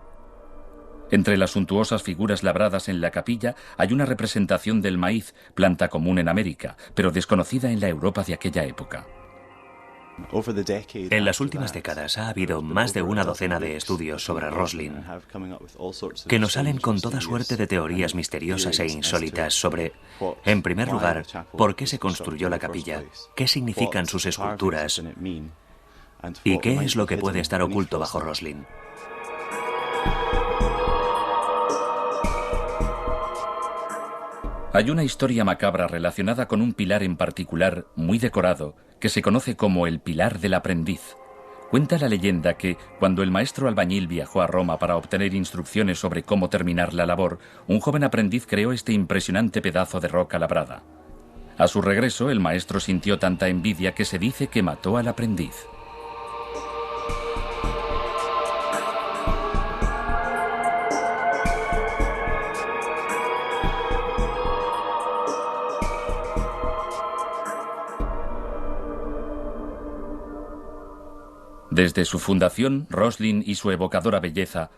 Entre las suntuosas figuras labradas en la capilla hay una representación del maíz, planta común en América, pero desconocida en la Europa de aquella época. En las últimas décadas ha habido más de una docena de estudios sobre Roslin que nos salen con toda suerte de teorías misteriosas e insólitas sobre, en primer lugar, por qué se construyó la capilla, qué significan sus esculturas y qué es lo que puede estar oculto bajo Roslin. Hay una historia macabra relacionada con un pilar en particular, muy decorado, que se conoce como el Pilar del Aprendiz. Cuenta la leyenda que, cuando el maestro albañil viajó a Roma para obtener instrucciones sobre cómo terminar la labor, un joven aprendiz creó este impresionante pedazo de roca labrada. A su regreso, el maestro sintió tanta envidia que se dice que mató al aprendiz. Desde su fundación, Roslin y su evocadora belleza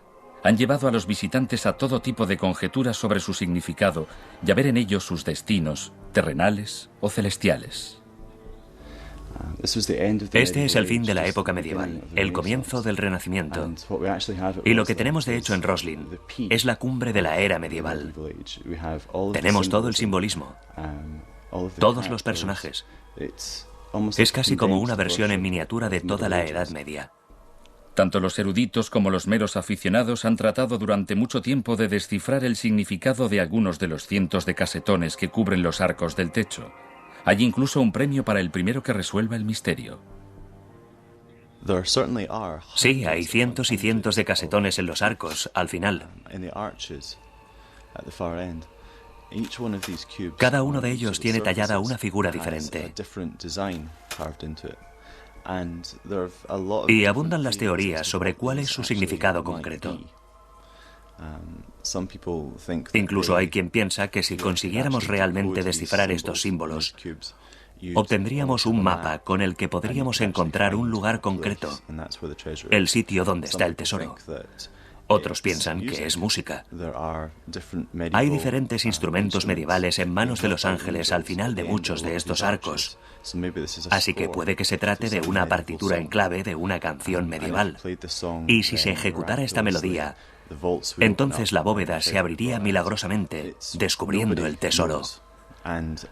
han llevado a los visitantes a todo tipo de conjeturas sobre su significado y a ver en ellos sus destinos, terrenales o celestiales. Este es el fin de la época medieval, el comienzo del Renacimiento. Y lo que tenemos de hecho en Roslin es la cumbre de la era medieval. Tenemos todo el simbolismo, todos los personajes. Es casi como una versión en miniatura de toda la Edad Media. Tanto los eruditos como los meros aficionados han tratado durante mucho tiempo de descifrar el significado de algunos de los cientos de casetones que cubren los arcos del techo. Hay incluso un premio para el primero que resuelva el misterio. Sí, hay cientos y cientos de casetones en los arcos, al final. Cada uno de ellos tiene tallada una figura diferente. Y abundan las teorías sobre cuál es su significado concreto. Incluso hay quien piensa que si consiguiéramos realmente descifrar estos símbolos, obtendríamos un mapa con el que podríamos encontrar un lugar concreto, el sitio donde está el tesoro. Otros piensan que es música. Hay diferentes instrumentos medievales en manos de los ángeles al final de muchos de estos arcos. Así que puede que se trate de una partitura en clave de una canción medieval. Y si se ejecutara esta melodía, entonces la bóveda se abriría milagrosamente, descubriendo el tesoro.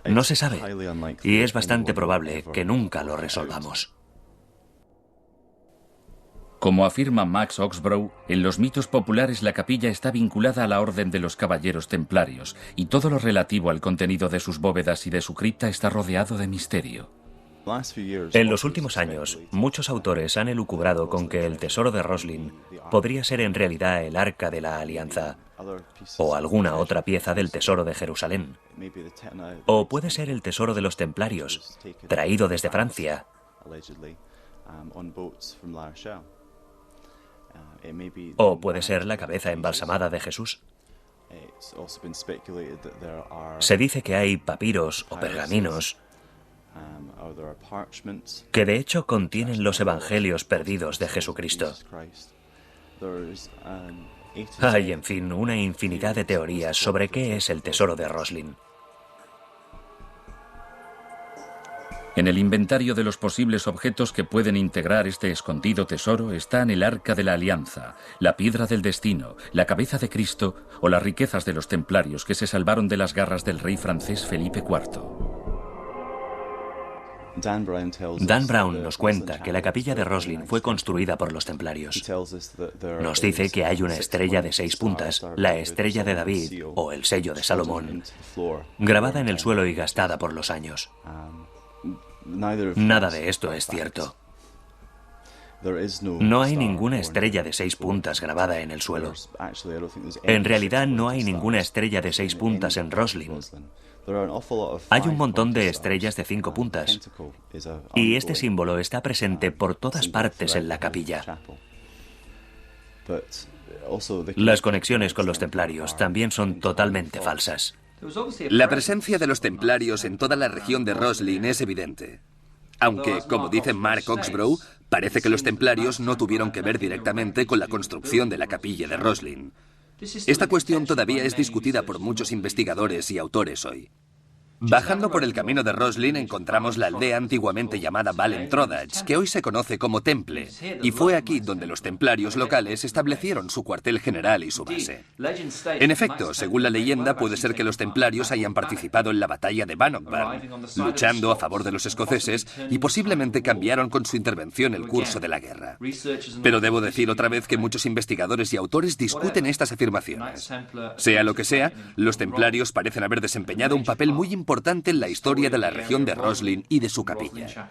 No se sabe, y es bastante probable que nunca lo resolvamos. Como afirma Max Oxbrough, en los mitos populares la capilla está vinculada a la Orden de los Caballeros Templarios, y todo lo relativo al contenido de sus bóvedas y de su cripta está rodeado de misterio. En los últimos años, muchos autores han elucubrado con que el tesoro de Roslin podría ser en realidad el Arca de la Alianza, o alguna otra pieza del tesoro de Jerusalén. O puede ser el tesoro de los Templarios, traído desde Francia. O puede ser la cabeza embalsamada de Jesús. Se dice que hay papiros o pergaminos que de hecho contienen los evangelios perdidos de Jesucristo. Hay, en fin, una infinidad de teorías sobre qué es el tesoro de Roslin. En el inventario de los posibles objetos que pueden integrar este escondido tesoro están el Arca de la Alianza, la Piedra del Destino, la Cabeza de Cristo o las riquezas de los templarios que se salvaron de las garras del rey francés Felipe IV. Dan Brown nos cuenta que la capilla de Roslin fue construida por los templarios. Nos dice que hay una estrella de 6 puntas, la estrella de David o el sello de Salomón, grabada en el suelo y gastada por los años. Nada de esto es cierto. No hay ninguna estrella de 6 puntas grabada en el suelo. En realidad no hay ninguna estrella de 6 puntas en Roslin. Hay un montón de estrellas de 5 puntas. Y este símbolo está presente por todas partes en la capilla. Las conexiones con los templarios también son totalmente falsas. La presencia de los templarios en toda la región de Roslin es evidente. Aunque, como dice Mark Oxbrough, parece que los templarios no tuvieron que ver directamente con la construcción de la capilla de Roslin. Esta cuestión todavía es discutida por muchos investigadores y autores hoy. Bajando por el camino de Roslin encontramos la aldea antiguamente llamada Balentrodach, que hoy se conoce como Temple, y fue aquí donde los templarios locales establecieron su cuartel general y su base. En efecto, según la leyenda, puede ser que los templarios hayan participado en la batalla de Bannockburn, luchando a favor de los escoceses, y posiblemente cambiaron con su intervención el curso de la guerra. Pero debo decir otra vez que muchos investigadores y autores discuten estas afirmaciones. Sea lo que sea, los templarios parecen haber desempeñado un papel muy importante en la historia de la región de Roslin y de su capilla.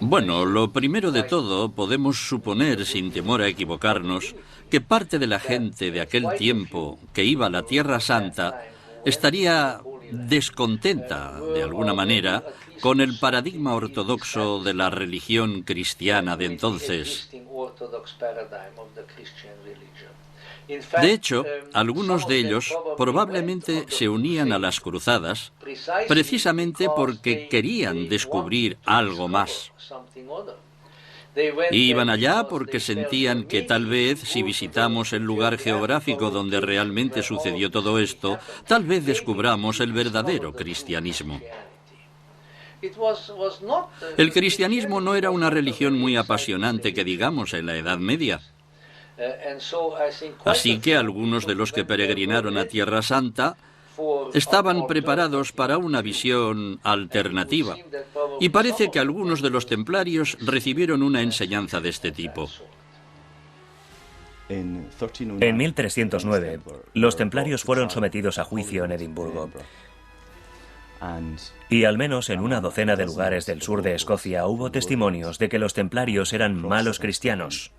Bueno, lo primero de todo, podemos suponer, sin temor a equivocarnos, que parte de la gente de aquel tiempo que iba a la Tierra Santa estaría descontenta, de alguna manera, con el paradigma ortodoxo de la religión cristiana de entonces. De hecho, algunos de ellos probablemente se unían a las cruzadas precisamente porque querían descubrir algo más. Iban allá porque sentían que tal vez si visitamos el lugar geográfico donde realmente sucedió todo esto, tal vez descubramos el verdadero cristianismo. El cristianismo no era una religión muy apasionante que digamos en la Edad Media. Así que algunos de los que peregrinaron a Tierra Santa estaban preparados para una visión alternativa, y parece que algunos de los templarios recibieron una enseñanza de este tipo. En 1309, los templarios fueron sometidos a juicio en Edimburgo. Y al menos en una docena de lugares del sur de Escocia hubo testimonios de que los templarios eran malos cristianos,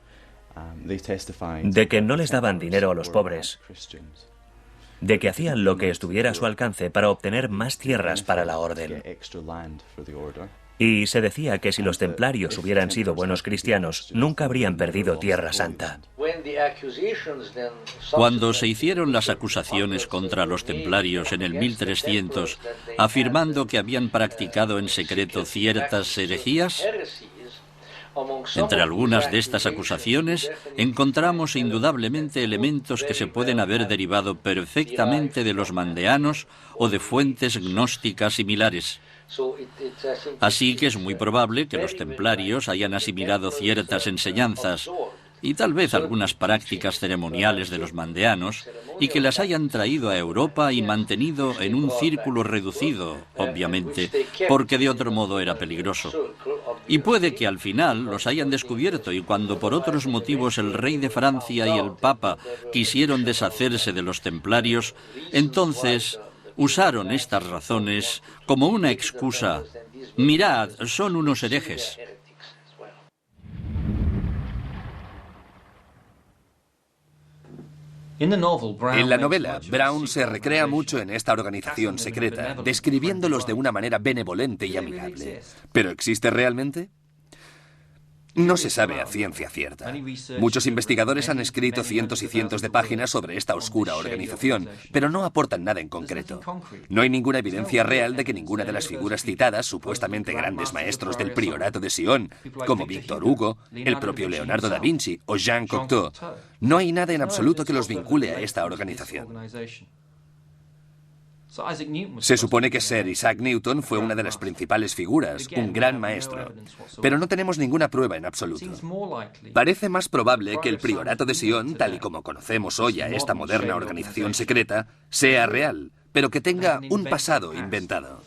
de que no les daban dinero a los pobres, de que hacían lo que estuviera a su alcance para obtener más tierras para la orden. Y se decía que si los templarios hubieran sido buenos cristianos, nunca habrían perdido Tierra Santa. Cuando se hicieron las acusaciones contra los templarios en el 1300, afirmando que habían practicado en secreto ciertas herejías, entre algunas de estas acusaciones encontramos indudablemente elementos que se pueden haber derivado perfectamente de los mandeanos o de fuentes gnósticas similares. Así que es muy probable que los templarios hayan asimilado ciertas enseñanzas y tal vez algunas prácticas ceremoniales de los mandeanos y que las hayan traído a Europa y mantenido en un círculo reducido, obviamente, porque de otro modo era peligroso. Y puede que al final los hayan descubierto y cuando por otros motivos el rey de Francia y el Papa quisieron deshacerse de los templarios, entonces usaron estas razones como una excusa. Mirad, son unos herejes. En la novela, Brown se recrea mucho en esta organización secreta, describiéndolos de una manera benevolente y amigable. ¿Pero existe realmente? No se sabe a ciencia cierta. Muchos investigadores han escrito cientos y cientos de páginas sobre esta oscura organización, pero no aportan nada en concreto. No hay ninguna evidencia real de que ninguna de las figuras citadas, supuestamente grandes maestros del priorato de Sion, como Víctor Hugo, el propio Leonardo da Vinci o Jean Cocteau, no hay nada en absoluto que los vincule a esta organización. Se supone que Sir Isaac Newton fue una de las principales figuras, un gran maestro, pero no tenemos ninguna prueba en absoluto. Parece más probable que el priorato de Sion, tal y como conocemos hoy a esta moderna organización secreta, sea real, pero que tenga un pasado inventado.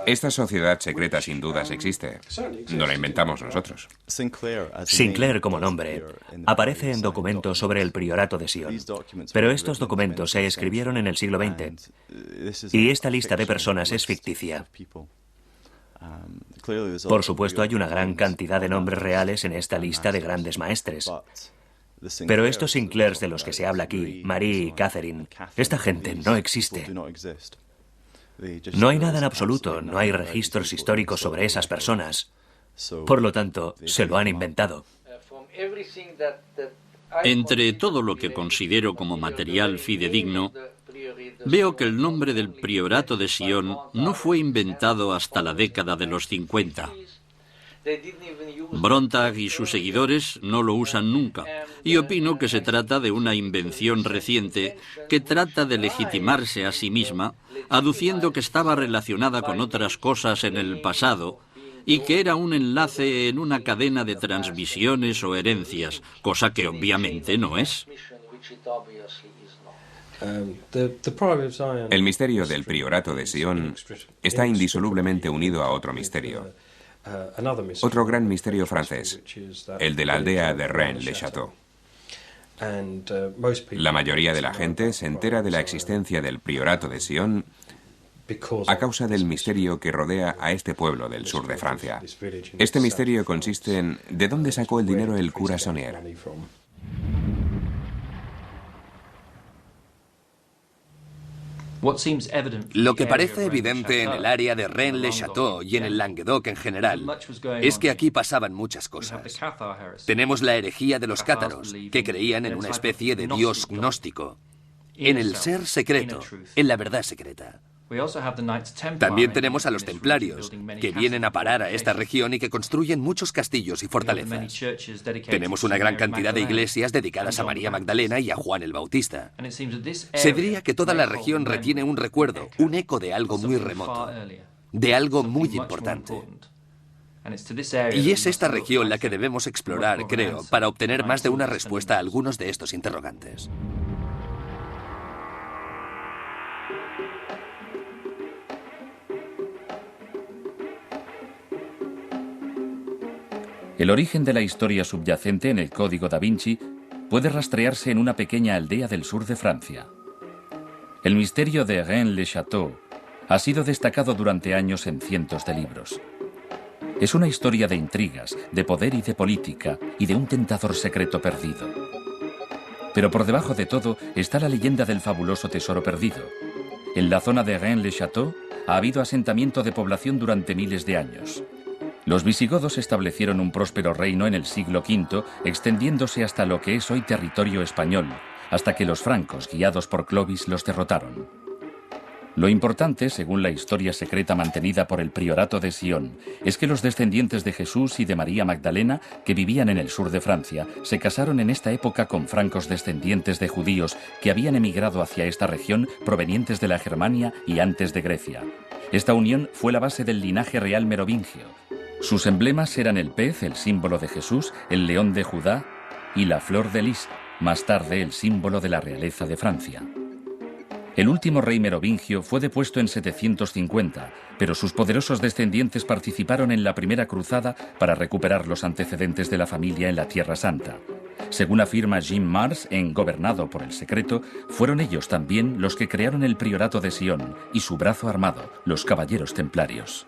Esta sociedad secreta sin dudas existe. No la inventamos nosotros. Sinclair, como nombre, aparece en documentos sobre el priorato de Sion. Pero estos documentos se escribieron en el siglo XX. Y esta lista de personas es ficticia. Por supuesto, hay una gran cantidad de nombres reales en esta lista de grandes maestres. Pero estos Sinclairs de los que se habla aquí, Marie y Catherine, esta gente no existe. No hay nada en absoluto, no hay registros históricos sobre esas personas. Por lo tanto, se lo han inventado. Entre todo lo que considero como material fidedigno, veo que el nombre del priorato de Sion no fue inventado hasta la década de los 50. Brontë y sus seguidores no lo usan nunca, y opino que se trata de una invención reciente que trata de legitimarse a sí misma, aduciendo que estaba relacionada con otras cosas en el pasado y que era un enlace en una cadena de transmisiones o herencias, cosa que obviamente no es. El misterio del priorato de Sion está indisolublemente unido a otro misterio. Otro gran misterio francés, el de la aldea de Rennes-le-Château. La mayoría de la gente se entera de la existencia del priorato de Sion a causa del misterio que rodea a este pueblo del sur de Francia. Este misterio consiste en ¿de dónde sacó el dinero el cura Saunier? Lo que parece evidente en el área de Rennes-le-Château y en el Languedoc en general es que aquí pasaban muchas cosas. Tenemos la herejía de los cátaros, que creían en una especie de dios gnóstico, en el ser secreto, en la verdad secreta. También tenemos a los templarios, que vienen a parar a esta región y que construyen muchos castillos y fortalezas. Tenemos una gran cantidad de iglesias dedicadas a María Magdalena y a Juan el Bautista. Se diría que toda la región retiene un recuerdo, un eco de algo muy remoto, de algo muy importante. Y es esta región la que debemos explorar, creo, para obtener más de una respuesta a algunos de estos interrogantes. El origen de la historia subyacente en el Código da Vinci puede rastrearse en una pequeña aldea del sur de Francia. El misterio de Rennes-le-Château ha sido destacado durante años en cientos de libros. Es una historia de intrigas, de poder y de política, y de un tentador secreto perdido. Pero por debajo de todo está la leyenda del fabuloso tesoro perdido. En la zona de Rennes-le-Château ha habido asentamiento de población durante miles de años. Los visigodos establecieron un próspero reino en el siglo V, extendiéndose hasta lo que es hoy territorio español, hasta que los francos, guiados por Clovis, los derrotaron. Lo importante, según la historia secreta mantenida por el Priorato de Sion, es que los descendientes de Jesús y de María Magdalena, que vivían en el sur de Francia, se casaron en esta época con francos descendientes de judíos que habían emigrado hacia esta región provenientes de la Germania y antes de Grecia. Esta unión fue la base del linaje real merovingio. Sus emblemas eran el pez, el símbolo de Jesús, el león de Judá y la flor de lis, más tarde el símbolo de la realeza de Francia. El último rey merovingio fue depuesto en 750, pero sus poderosos descendientes participaron en la primera cruzada para recuperar los antecedentes de la familia en la Tierra Santa. Según afirma Jim Mars en Gobernado por el Secreto, fueron ellos también los que crearon el Priorato de Sion y su brazo armado, los Caballeros Templarios.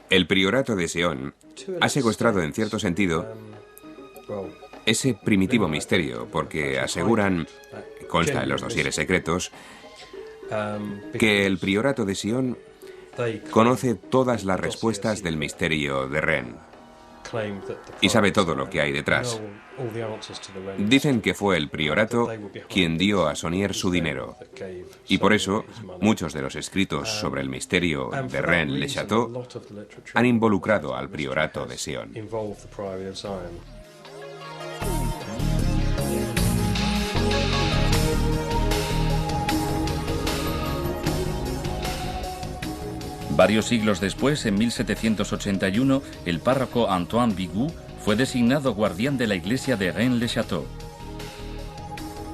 El Priorato de Sion ha secuestrado en cierto sentido ese primitivo misterio, porque aseguran, consta en los dosieres secretos, que el Priorato de Sion conoce todas las respuestas del misterio de Rennes y sabe todo lo que hay detrás. Dicen que fue el Priorato quien dio a Saunier su dinero, y por eso muchos de los escritos sobre el misterio de Rennes-le-Château han involucrado al Priorato de Sion. Varios siglos después, en 1781, el párroco Antoine Bigot fue designado guardián de la iglesia de Rennes-le-Château.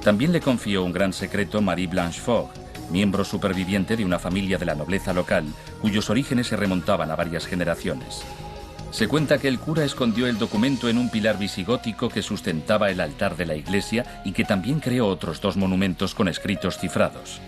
También le confió un gran secreto Marie Blanchefort, miembro superviviente de una familia de la nobleza local, cuyos orígenes se remontaban a varias generaciones. Se cuenta que el cura escondió el documento en un pilar visigótico que sustentaba el altar de la iglesia y que también creó otros 2 monumentos con escritos cifrados.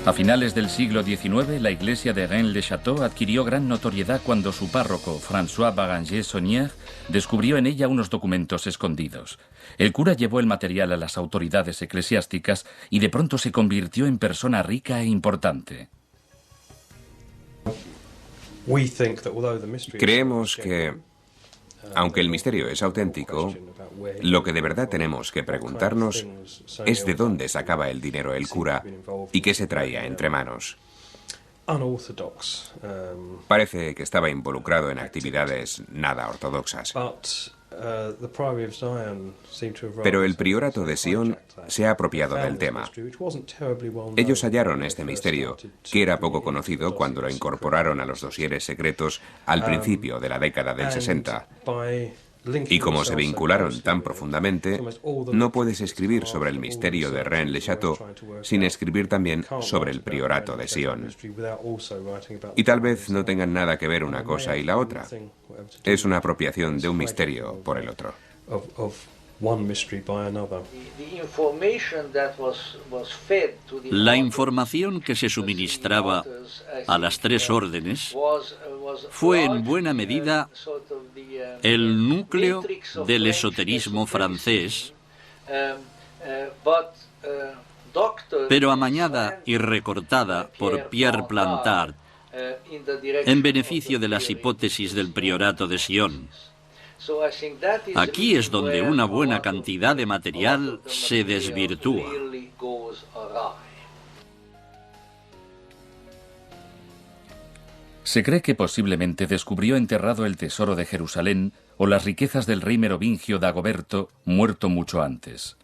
A finales del siglo XIX, la iglesia de Rennes-le-Château adquirió gran notoriedad cuando su párroco, François Baranger-Saunier, descubrió en ella unos documentos escondidos. El cura llevó el material a las autoridades eclesiásticas y de pronto se convirtió en persona rica e importante. Creemos que, aunque el misterio es auténtico, lo que de verdad tenemos que preguntarnos es de dónde sacaba el dinero el cura y qué se traía entre manos. Parece que estaba involucrado en actividades nada ortodoxas. Pero el Priorato de Sion se ha apropiado del tema. Ellos hallaron este misterio, que era poco conocido cuando lo incorporaron a los dosieres secretos al principio de la década del 60. Y como se vincularon tan profundamente, no puedes escribir sobre el misterio de Rennes-le-Château sin escribir también sobre el Priorato de Sion. Y tal vez no tengan nada que ver una cosa y la otra. Es una apropiación de un misterio por el otro. La información que se suministraba a las 3 órdenes fue en buena medida el núcleo del esoterismo francés, pero amañada y recortada por Pierre Plantard en beneficio de las hipótesis del Priorato de Sion. Aquí es donde una buena cantidad de material se desvirtúa. Se cree que posiblemente descubrió enterrado el tesoro de Jerusalén o las riquezas del rey merovingio Dagoberto, muerto mucho antes.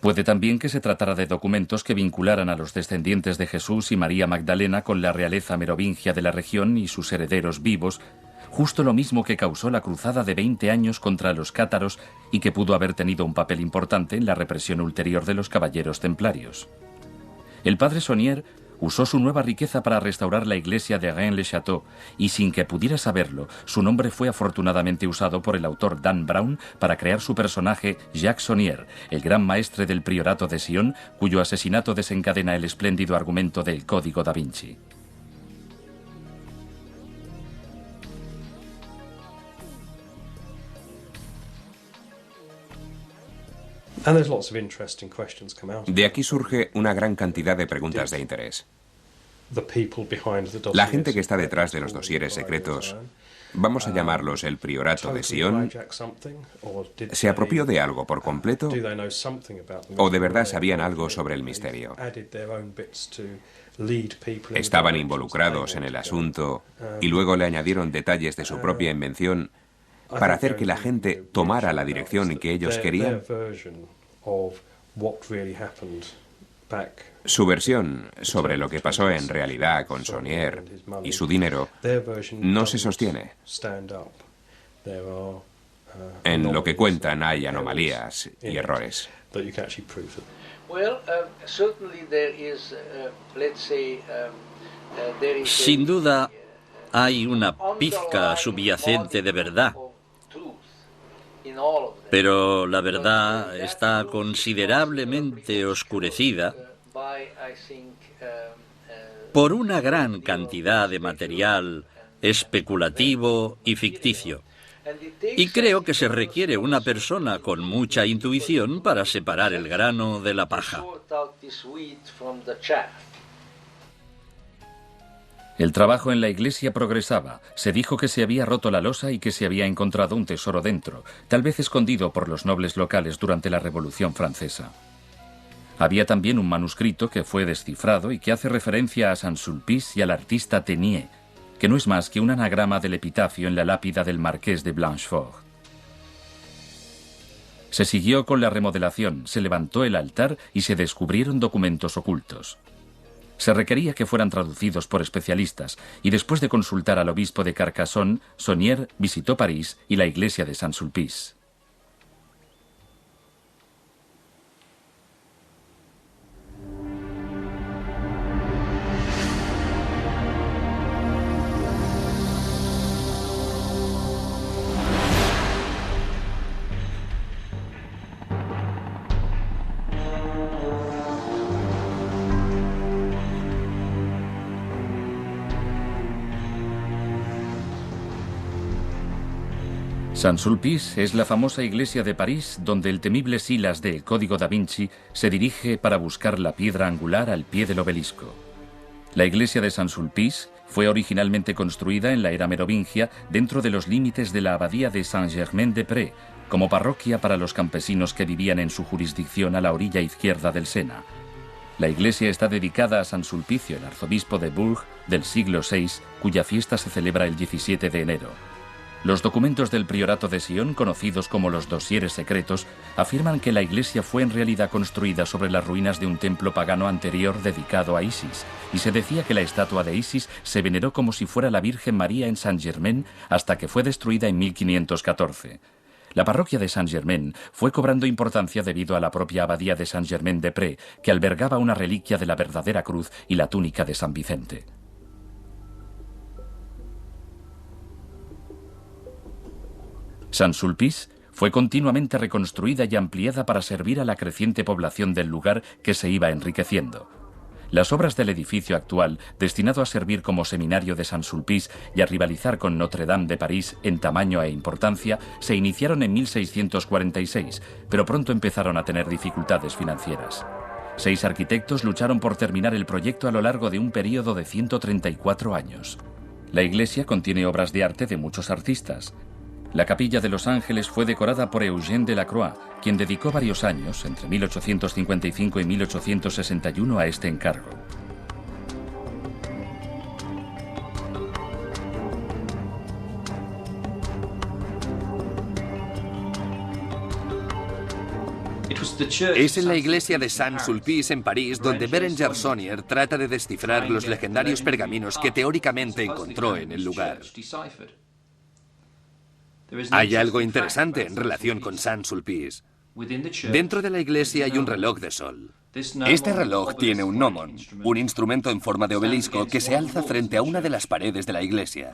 Puede también que se tratara de documentos que vincularan a los descendientes de Jesús y María Magdalena con la realeza merovingia de la región y sus herederos vivos, justo lo mismo que causó la cruzada de 20 años contra los cátaros y que pudo haber tenido un papel importante en la represión ulterior de los caballeros templarios. El padre Saunier usó su nueva riqueza para restaurar la iglesia de Rennes-le-Château y, sin que pudiera saberlo, su nombre fue afortunadamente usado por el autor Dan Brown para crear su personaje Jacques Saunier, el gran maestre del priorato de Sion, cuyo asesinato desencadena el espléndido argumento del Código da Vinci. De aquí surge una gran cantidad de preguntas de interés. La gente que está detrás de los dosieres secretos, vamos a llamarlos el priorato de Sion, ¿se apropió de algo por completo o de verdad sabían algo sobre el misterio? ¿Estaban involucrados en el asunto y luego le añadieron detalles de su propia invención para hacer que la gente tomara la dirección que ellos querían? Su versión sobre lo que pasó en realidad con Saunier y su dinero no se sostiene. En lo que cuentan hay anomalías y errores. Sin duda, hay una pizca subyacente de verdad. Pero la verdad está considerablemente oscurecida por una gran cantidad de material especulativo y ficticio. Y creo que se requiere una persona con mucha intuición para separar el grano de la paja. El trabajo en la iglesia progresaba. Se dijo que se había roto la losa y que se había encontrado un tesoro dentro, tal vez escondido por los nobles locales durante la Revolución Francesa. Había también un manuscrito que fue descifrado y que hace referencia a Saint-Sulpice y al artista Teniers, que no es más que un anagrama del epitafio en la lápida del marqués de Blanchefort. Se siguió con la remodelación, se levantó el altar y se descubrieron documentos ocultos. Se requería que fueran traducidos por especialistas y después de consultar al obispo de Carcassonne, Saunier visitó París y la iglesia de Saint-Sulpice. Saint-Sulpice es la famosa iglesia de París donde el temible Silas del Código da Vinci se dirige para buscar la piedra angular al pie del obelisco. La iglesia de Saint-Sulpice fue originalmente construida en la era merovingia dentro de los límites de la abadía de Saint-Germain-des-Prés, como parroquia para los campesinos que vivían en su jurisdicción a la orilla izquierda del Sena. La iglesia está dedicada a San Sulpicio, el arzobispo de Bourges del siglo VI, cuya fiesta se celebra el 17 de enero. Los documentos del priorato de Sion, conocidos como los dosieres secretos, afirman que la iglesia fue en realidad construida sobre las ruinas de un templo pagano anterior dedicado a Isis, y se decía que la estatua de Isis se veneró como si fuera la Virgen María en Saint-Germain hasta que fue destruida en 1514. La parroquia de Saint-Germain fue cobrando importancia debido a la propia abadía de Saint-Germain-des-Prés, que albergaba una reliquia de la verdadera cruz y la túnica de San Vicente. Saint-Sulpice fue continuamente reconstruida y ampliada para servir a la creciente población del lugar que se iba enriqueciendo. Las obras del edificio actual, destinado a servir como seminario de Saint-Sulpice y a rivalizar con Notre-Dame de París en tamaño e importancia, se iniciaron en 1646, pero pronto empezaron a tener dificultades financieras. 6 arquitectos lucharon por terminar el proyecto a lo largo de un período de 134 años. La iglesia contiene obras de arte de muchos artistas. La capilla de los Ángeles fue decorada por Eugène Delacroix, quien dedicó varios años, entre 1855 y 1861, a este encargo. Es en la iglesia de Saint-Sulpice en París donde Bérenger Saunier trata de descifrar los legendarios pergaminos que teóricamente encontró en el lugar. Hay algo interesante en relación con Saint-Sulpice. Dentro de la iglesia hay un reloj de sol. Este reloj tiene un gnomon, un instrumento en forma de obelisco que se alza frente a una de las paredes de la iglesia.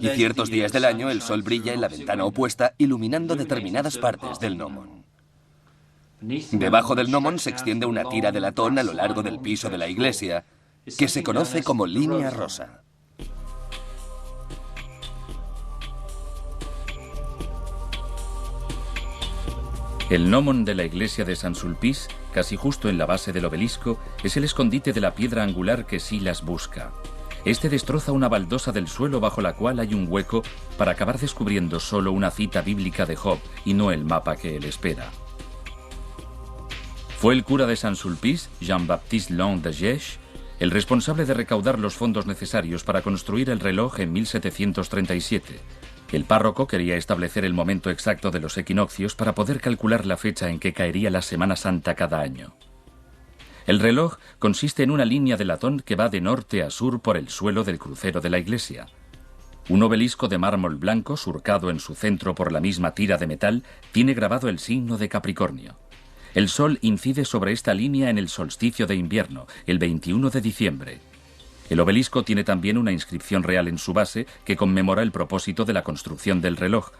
Y ciertos días del año el sol brilla en la ventana opuesta, iluminando determinadas partes del gnomon. Debajo del gnomon se extiende una tira de latón a lo largo del piso de la iglesia, que se conoce como línea rosa. El gnomon de la iglesia de Saint-Sulpice, casi justo en la base del obelisco, es el escondite de la piedra angular que Silas busca. Este destroza una baldosa del suelo bajo la cual hay un hueco para acabar descubriendo solo una cita bíblica de Job y no el mapa que él espera. Fue el cura de Saint-Sulpice, Jean-Baptiste Long de Geiche, el responsable de recaudar los fondos necesarios para construir el reloj en 1737. El párroco quería establecer el momento exacto de los equinoccios para poder calcular la fecha en que caería la Semana Santa cada año. El reloj consiste en una línea de latón que va de norte a sur por el suelo del crucero de la iglesia. Un obelisco de mármol blanco, surcado en su centro por la misma tira de metal, tiene grabado el signo de Capricornio. El sol incide sobre esta línea en el solsticio de invierno, el 21 de diciembre. El obelisco tiene también una inscripción real en su base que conmemora el propósito de la construcción del reloj.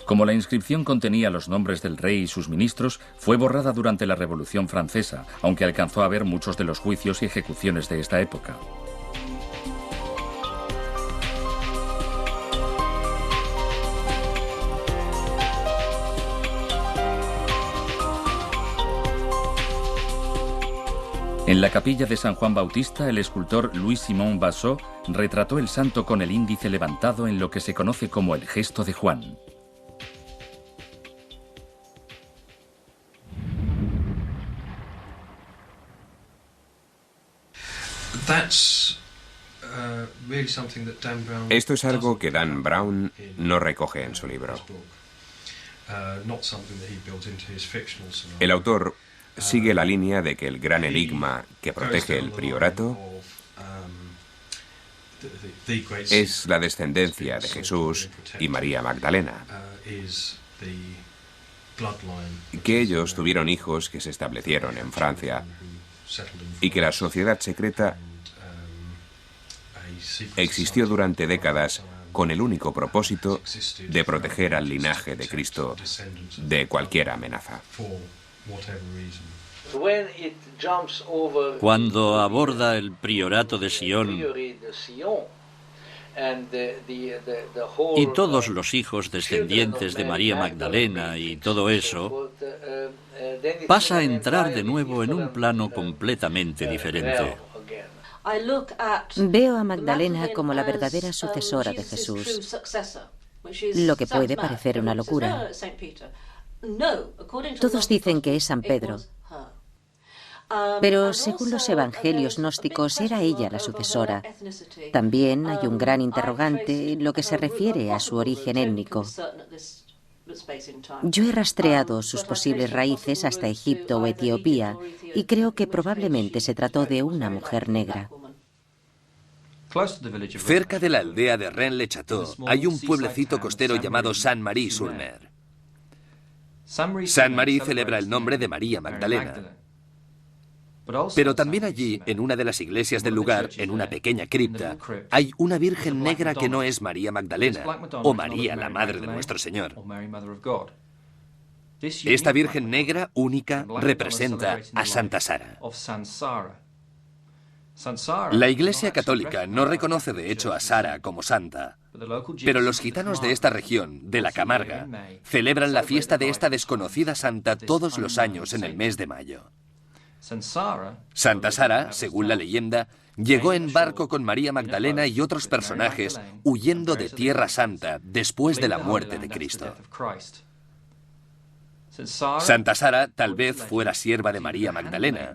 Como la inscripción contenía los nombres del rey y sus ministros, fue borrada durante la Revolución Francesa, aunque alcanzó a ver muchos de los juicios y ejecuciones de esta época. En la capilla de San Juan Bautista, el escultor Louis-Simon Bassot retrató el santo con el índice levantado en lo que se conoce como el gesto de Juan. Esto es algo que Dan Brown no recoge en su libro. El autor sigue la línea de que el gran enigma que protege el priorato es la descendencia de Jesús y María Magdalena, que ellos tuvieron hijos que se establecieron en Francia y que la sociedad secreta existió durante décadas con el único propósito de proteger al linaje de Cristo de cualquier amenaza. Cuando aborda el priorato de Sion y todos los hijos descendientes de María Magdalena y todo eso, pasa a entrar de nuevo en un plano completamente diferente. Veo a Magdalena como la verdadera sucesora de Jesús, lo que puede parecer una locura. Todos dicen que es San Pedro, pero según los evangelios gnósticos era ella la sucesora. También hay un gran interrogante en lo que se refiere a su origen étnico. Yo he rastreado sus posibles raíces hasta Egipto o Etiopía y creo que probablemente se trató de una mujer negra. Cerca de la aldea de Rennes-le-Château hay un pueblecito costero llamado Saint-Marie-sur-Mer. Saint-Marie celebra el nombre de María Magdalena. Pero también allí, en una de las iglesias del lugar, en una pequeña cripta, hay una Virgen negra que no es María Magdalena o María, la Madre de nuestro Señor. Esta Virgen negra, única, representa a Santa Sara. La Iglesia Católica no reconoce de hecho a Sara como santa, pero los gitanos de esta región, de la Camarga, celebran la fiesta de esta desconocida santa todos los años en el mes de mayo. Santa Sara, según la leyenda, llegó en barco con María Magdalena y otros personajes huyendo de Tierra Santa después de la muerte de Cristo. Santa Sara tal vez fuera sierva de María Magdalena,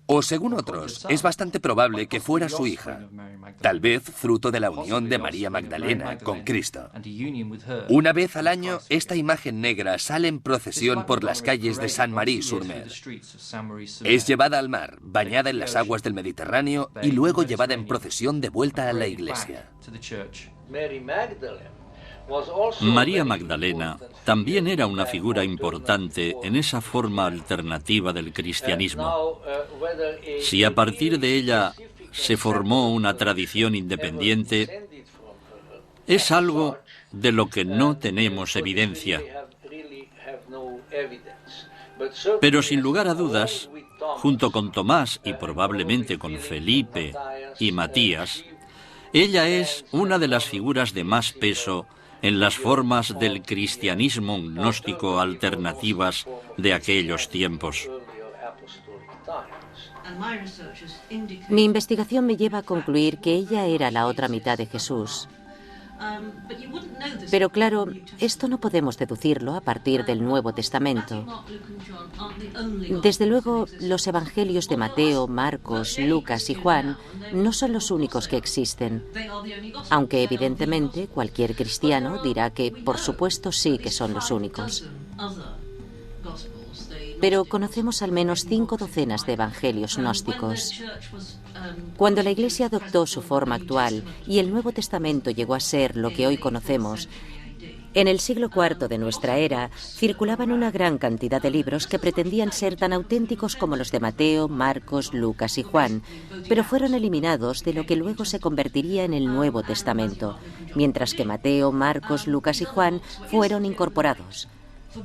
o según otros, es bastante probable que fuera su hija, tal vez fruto de la unión de María Magdalena con Cristo. Una vez al año, esta imagen negra sale en procesión por las calles de Saint-Marie-sur-Mer. Es llevada al mar, bañada en las aguas del Mediterráneo y luego llevada en procesión de vuelta a la iglesia. María Magdalena también era una figura importante en esa forma alternativa del cristianismo. Si a partir de ella se formó una tradición independiente, es algo de lo que no tenemos evidencia. Pero sin lugar a dudas, junto con Tomás y probablemente con Felipe y Matías, ella es una de las figuras de más peso en las formas del cristianismo gnóstico alternativas de aquellos tiempos. Mi investigación me lleva a concluir que ella era la otra mitad de Jesús. Pero claro, esto no podemos deducirlo a partir del Nuevo Testamento. Desde luego, los evangelios de Mateo, Marcos, Lucas y Juan no son los únicos que existen, aunque evidentemente cualquier cristiano dirá que, por supuesto, sí que son los únicos. Pero conocemos al menos 5 docenas de evangelios gnósticos. Cuando la Iglesia adoptó su forma actual y el Nuevo Testamento llegó a ser lo que hoy conocemos, en el siglo IV de nuestra era circulaban una gran cantidad de libros que pretendían ser tan auténticos como los de Mateo, Marcos, Lucas y Juan, pero fueron eliminados de lo que luego se convertiría en el Nuevo Testamento, mientras que Mateo, Marcos, Lucas y Juan fueron incorporados.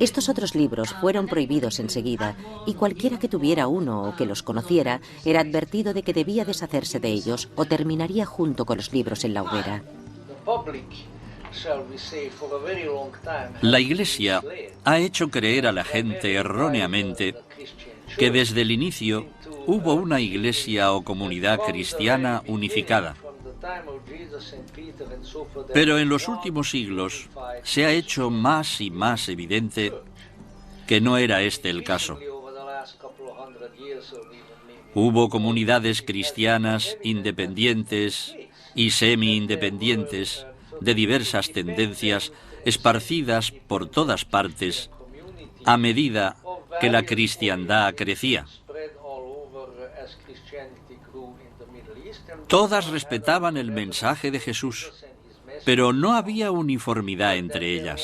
Estos otros libros fueron prohibidos enseguida, y cualquiera que tuviera uno o que los conociera era advertido de que debía deshacerse de ellos o terminaría junto con los libros en la hoguera. La Iglesia ha hecho creer a la gente erróneamente que desde el inicio hubo una iglesia o comunidad cristiana unificada. Pero en los últimos siglos se ha hecho más y más evidente que no era este el caso. Hubo comunidades cristianas independientes y semi-independientes de diversas tendencias esparcidas por todas partes a medida que la cristiandad crecía. Todas respetaban el mensaje de Jesús, pero no había uniformidad entre ellas.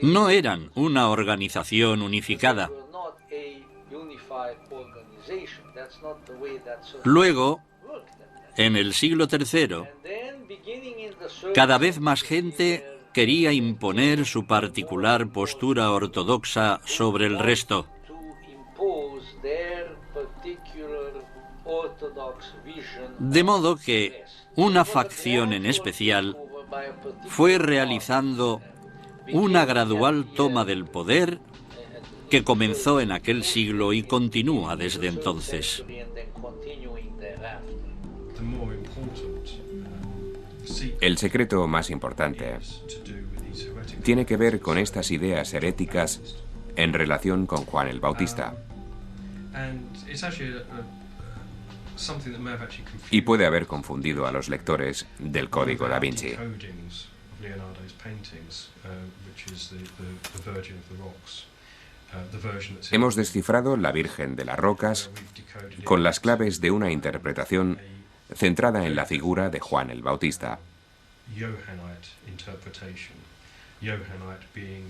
No eran una organización unificada. Luego, en el siglo III, cada vez más gente quería imponer su particular postura ortodoxa sobre el resto. De modo que una facción en especial fue realizando una gradual toma del poder que comenzó en aquel siglo y continúa desde entonces. El secreto más importante tiene que ver con estas ideas heréticas en relación con Juan el Bautista. Y puede haber confundido a los lectores del Código da Vinci. Hemos descifrado la Virgen de las Rocas con las claves de una interpretación centrada en la figura de Juan el Bautista.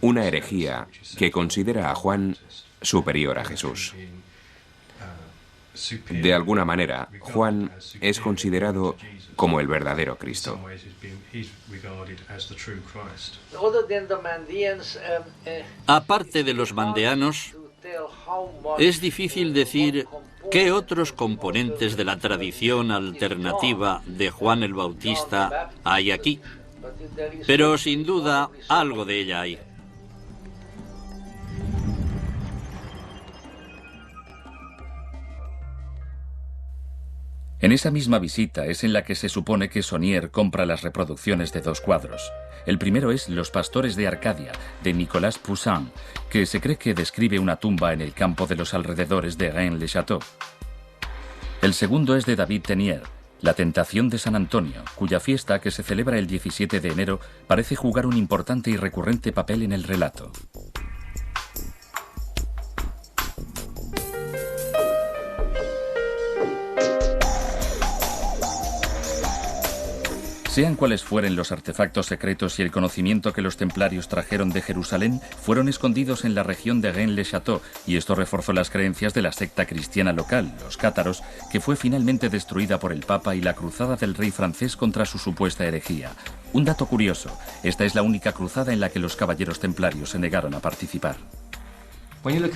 Una herejía que considera a Juan superior a Jesús. De alguna manera, Juan es considerado como el verdadero Cristo. Aparte de los mandeanos, es difícil decir qué otros componentes de la tradición alternativa de Juan el Bautista hay aquí, pero sin duda algo de ella hay. En esa misma visita es en la que se supone que Saunier compra las reproducciones de 2 cuadros. El primero es Los pastores de Arcadia, de Nicolas Poussin, que se cree que describe una tumba en el campo de los alrededores de Rennes-le-Château. El segundo es de David Teniers, La tentación de San Antonio, cuya fiesta, que se celebra el 17 de enero, parece jugar un importante y recurrente papel en el relato. Sean cuales fueren los artefactos secretos y el conocimiento que los templarios trajeron de Jerusalén, fueron escondidos en la región de Rennes-le-Château, y esto reforzó las creencias de la secta cristiana local, los cátaros, que fue finalmente destruida por el Papa y la cruzada del rey francés contra su supuesta herejía. Un dato curioso, esta es la única cruzada en la que los caballeros templarios se negaron a participar.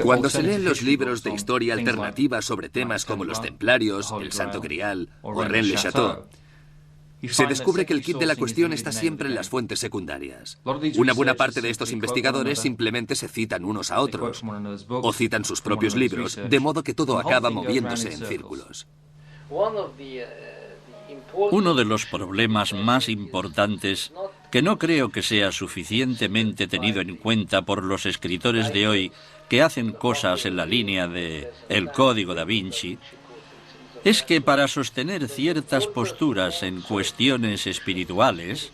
Cuando se leen los libros de historia alternativa sobre temas como los templarios, el Santo Grial o Rennes-le-Château, se descubre que el quid de la cuestión está siempre en las fuentes secundarias. Una buena parte de estos investigadores simplemente se citan unos a otros, o citan sus propios libros, de modo que todo acaba moviéndose en círculos. Uno de los problemas más importantes, que no creo que sea suficientemente tenido en cuenta por los escritores de hoy que hacen cosas en la línea de El Código da Vinci, es que para sostener ciertas posturas en cuestiones espirituales,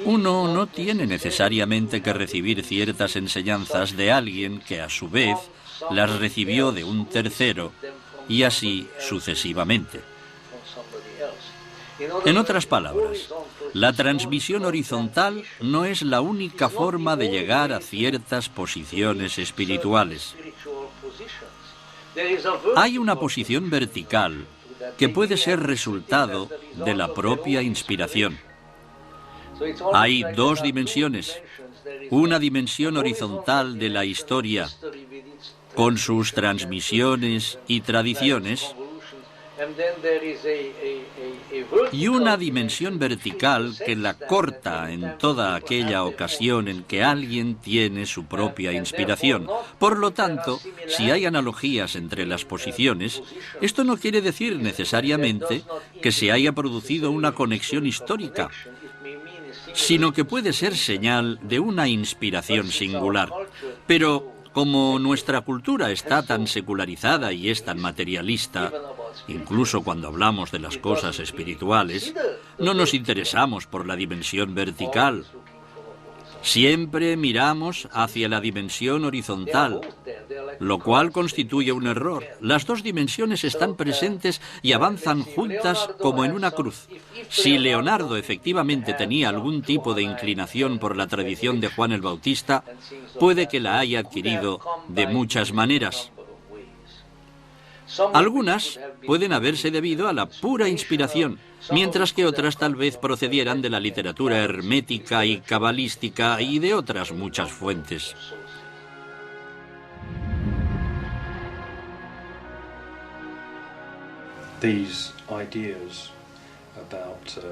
uno no tiene necesariamente que recibir ciertas enseñanzas de alguien que a su vez las recibió de un tercero y así sucesivamente. En otras palabras, la transmisión horizontal no es la única forma de llegar a ciertas posiciones espirituales. Hay una posición vertical que puede ser resultado de la propia inspiración. Hay dos dimensiones. Una dimensión horizontal de la historia, con sus transmisiones y tradiciones, y una dimensión vertical que la corta en toda aquella ocasión en que alguien tiene su propia inspiración. Por lo tanto, si hay analogías entre las posiciones, esto no quiere decir necesariamente que se haya producido una conexión histórica, sino que puede ser señal de una inspiración singular. Pero como nuestra cultura está tan secularizada y es tan materialista, incluso cuando hablamos de las cosas espirituales, no nos interesamos por la dimensión vertical. Siempre miramos hacia la dimensión horizontal, lo cual constituye un error. Las dos dimensiones están presentes y avanzan juntas como en una cruz. Si Leonardo efectivamente tenía algún tipo de inclinación por la tradición de Juan el Bautista, puede que la haya adquirido de muchas maneras. Algunas pueden haberse debido a la pura inspiración, mientras que otras tal vez procedieran de la literatura hermética y cabalística y de otras muchas fuentes.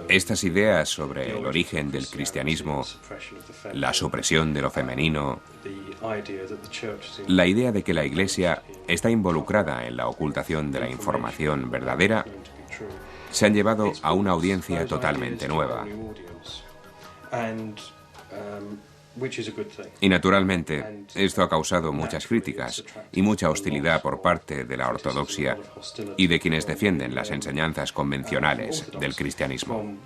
Estas ideas sobre el origen del cristianismo, la supresión de lo femenino, la idea de que la Iglesia está involucrada en la ocultación de la información verdadera, se han llevado a una audiencia totalmente nueva. Y naturalmente, esto ha causado muchas críticas y mucha hostilidad por parte de la ortodoxia y de quienes defienden las enseñanzas convencionales del cristianismo.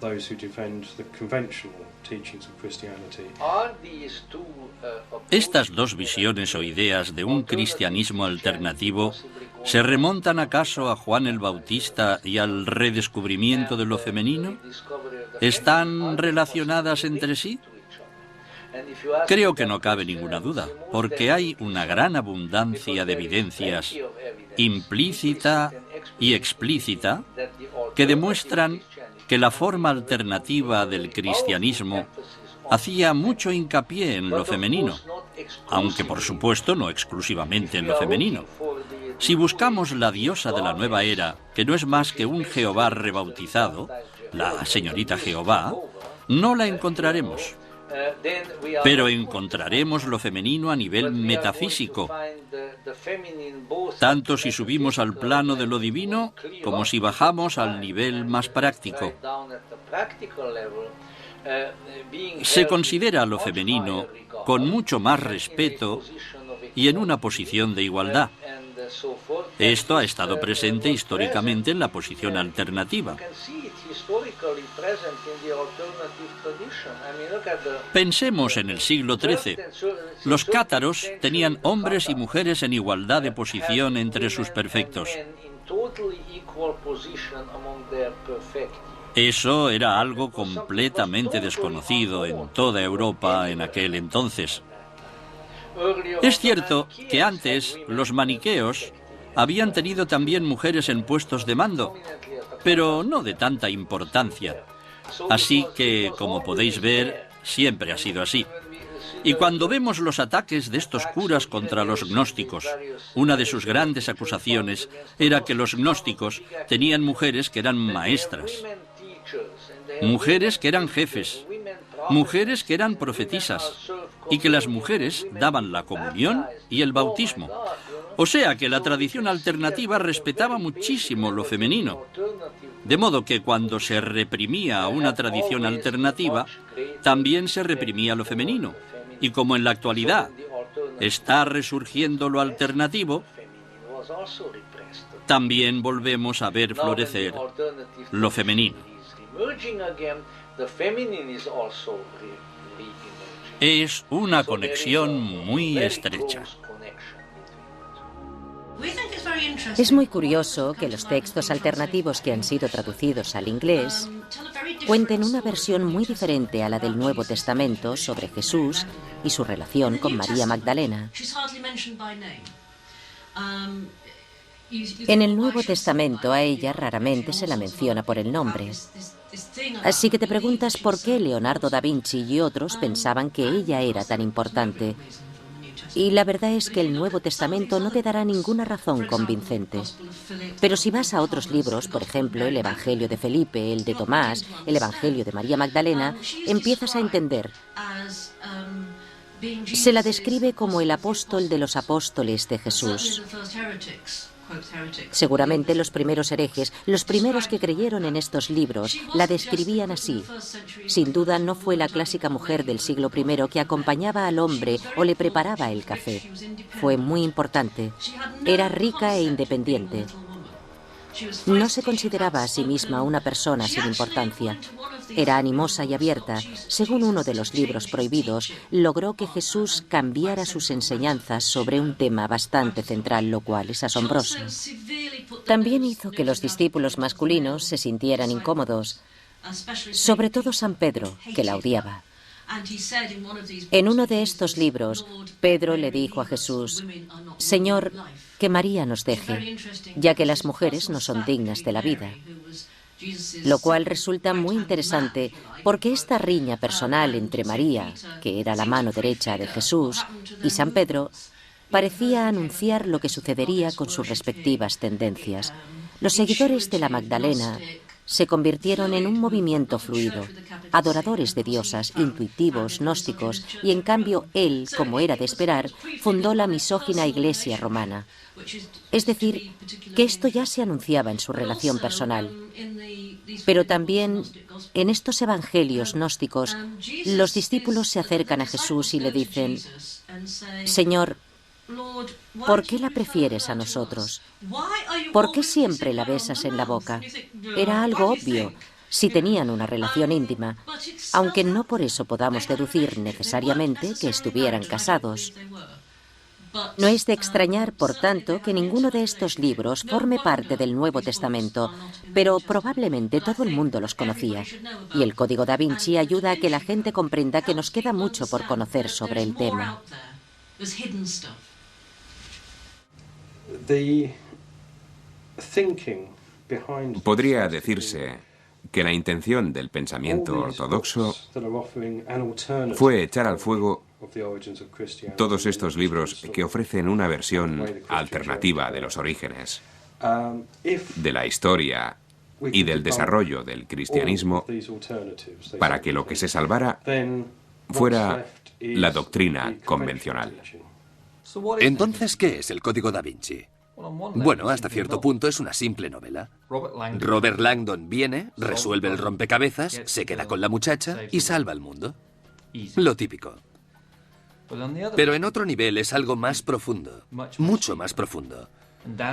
Estas dos visiones o ideas de un cristianismo alternativo ¿se remontan acaso a Juan el Bautista y al redescubrimiento de lo femenino? ¿Están relacionadas entre sí? Creo que no cabe ninguna duda, porque hay una gran abundancia de evidencias, implícita y explícita, que demuestran que la forma alternativa del cristianismo hacía mucho hincapié en lo femenino, aunque por supuesto no exclusivamente en lo femenino. Si buscamos la diosa de la nueva era, que no es más que un Jehová rebautizado, la señorita Jehová, no la encontraremos. Pero encontraremos lo femenino a nivel metafísico, tanto si subimos al plano de lo divino como si bajamos al nivel más práctico. Se considera lo femenino con mucho más respeto y en una posición de igualdad. Esto ha estado presente históricamente en la posición alternativa. Pensemos en el siglo XIII. Los cátaros tenían hombres y mujeres en igualdad de posición entre sus perfectos. Eso era algo completamente desconocido en toda Europa en aquel entonces. Es cierto que antes los maniqueos habían tenido también mujeres en puestos de mando, pero no de tanta importancia. Así que, como podéis ver, siempre ha sido así. Y cuando vemos los ataques de estos curas contra los gnósticos, una de sus grandes acusaciones era que los gnósticos tenían mujeres que eran maestras, mujeres que eran jefes, mujeres que eran profetisas, y que las mujeres daban la comunión y el bautismo. O sea que la tradición alternativa respetaba muchísimo lo femenino. De modo que cuando se reprimía una tradición alternativa, también se reprimía lo femenino. Y como en la actualidad está resurgiendo lo alternativo, también volvemos a ver florecer lo femenino. Es una conexión muy estrecha. Es muy curioso que los textos alternativos que han sido traducidos al inglés cuenten una versión muy diferente a la del Nuevo Testamento sobre Jesús y su relación con María Magdalena. En el Nuevo Testamento a ella raramente se la menciona por el nombre. Así que te preguntas por qué Leonardo da Vinci y otros pensaban que ella era tan importante. Y la verdad es que el Nuevo Testamento no te dará ninguna razón convincente. Pero si vas a otros libros, por ejemplo, el Evangelio de Felipe, el de Tomás, el Evangelio de María Magdalena, empiezas a entender. Se la describe como el apóstol de los apóstoles de Jesús. Seguramente los primeros herejes, los primeros que creyeron en estos libros, la describían así. Sin duda no fue la clásica mujer del siglo I que acompañaba al hombre o le preparaba el café. Fue muy importante. Era rica e independiente. No se consideraba a sí misma una persona sin importancia. Era animosa y abierta. Según uno de los libros prohibidos, logró que Jesús cambiara sus enseñanzas sobre un tema bastante central, lo cual es asombroso. También hizo que los discípulos masculinos se sintieran incómodos, sobre todo San Pedro, que la odiaba. En uno de estos libros, Pedro le dijo a Jesús: «Señor, que María nos deje, ya que las mujeres no son dignas de la vida». Lo cual resulta muy interesante porque esta riña personal entre María, que era la mano derecha de Jesús, y San Pedro, parecía anunciar lo que sucedería con sus respectivas tendencias. Los seguidores de la Magdalena se convirtieron en un movimiento fluido, adoradores de diosas, intuitivos, gnósticos, y en cambio él, como era de esperar, fundó la misógina Iglesia romana. Es decir, que esto ya se anunciaba en su relación personal. Pero también en estos evangelios gnósticos, los discípulos se acercan a Jesús y le dicen: «Señor, ¿por qué la prefieres a nosotros? ¿Por qué siempre la besas en la boca?». Era algo obvio, si tenían una relación íntima, aunque no por eso podamos deducir necesariamente que estuvieran casados. No es de extrañar, por tanto, que ninguno de estos libros forme parte del Nuevo Testamento, pero probablemente todo el mundo los conocía. Y el Código da Vinci ayuda a que la gente comprenda que nos queda mucho por conocer sobre el tema. Podría decirse que la intención del pensamiento ortodoxo fue echar al fuego todos estos libros que ofrecen una versión alternativa de los orígenes, de la historia y del desarrollo del cristianismo, para que lo que se salvara fuera la doctrina convencional. Entonces, ¿qué es el Código da Vinci? Bueno, hasta cierto punto es una simple novela. Robert Langdon viene, resuelve el rompecabezas, se queda con la muchacha y salva al mundo. Lo típico. Pero en otro nivel es algo más profundo, mucho más profundo.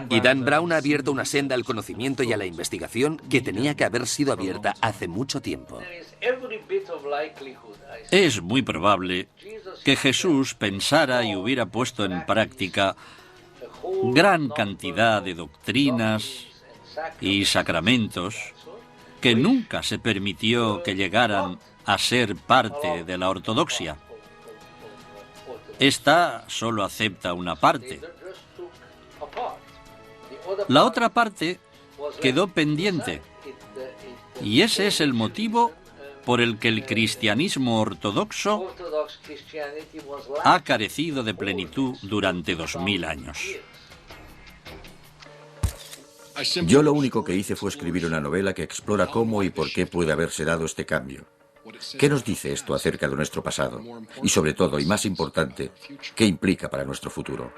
Y Dan Brown ha abierto una senda al conocimiento y a la investigación que tenía que haber sido abierta hace mucho tiempo. Es muy probable que Jesús pensara y hubiera puesto en práctica gran cantidad de doctrinas y sacramentos que nunca se permitió que llegaran a ser parte de la ortodoxia. Esta solo acepta una parte. La otra parte quedó pendiente. Y ese es el motivo por el que el cristianismo ortodoxo ha carecido de plenitud durante 2000 años. Yo lo único que hice fue escribir una novela que explora cómo y por qué puede haberse dado este cambio. ¿Qué nos dice esto acerca de nuestro pasado? Y sobre todo, y más importante, ¿qué implica para nuestro futuro?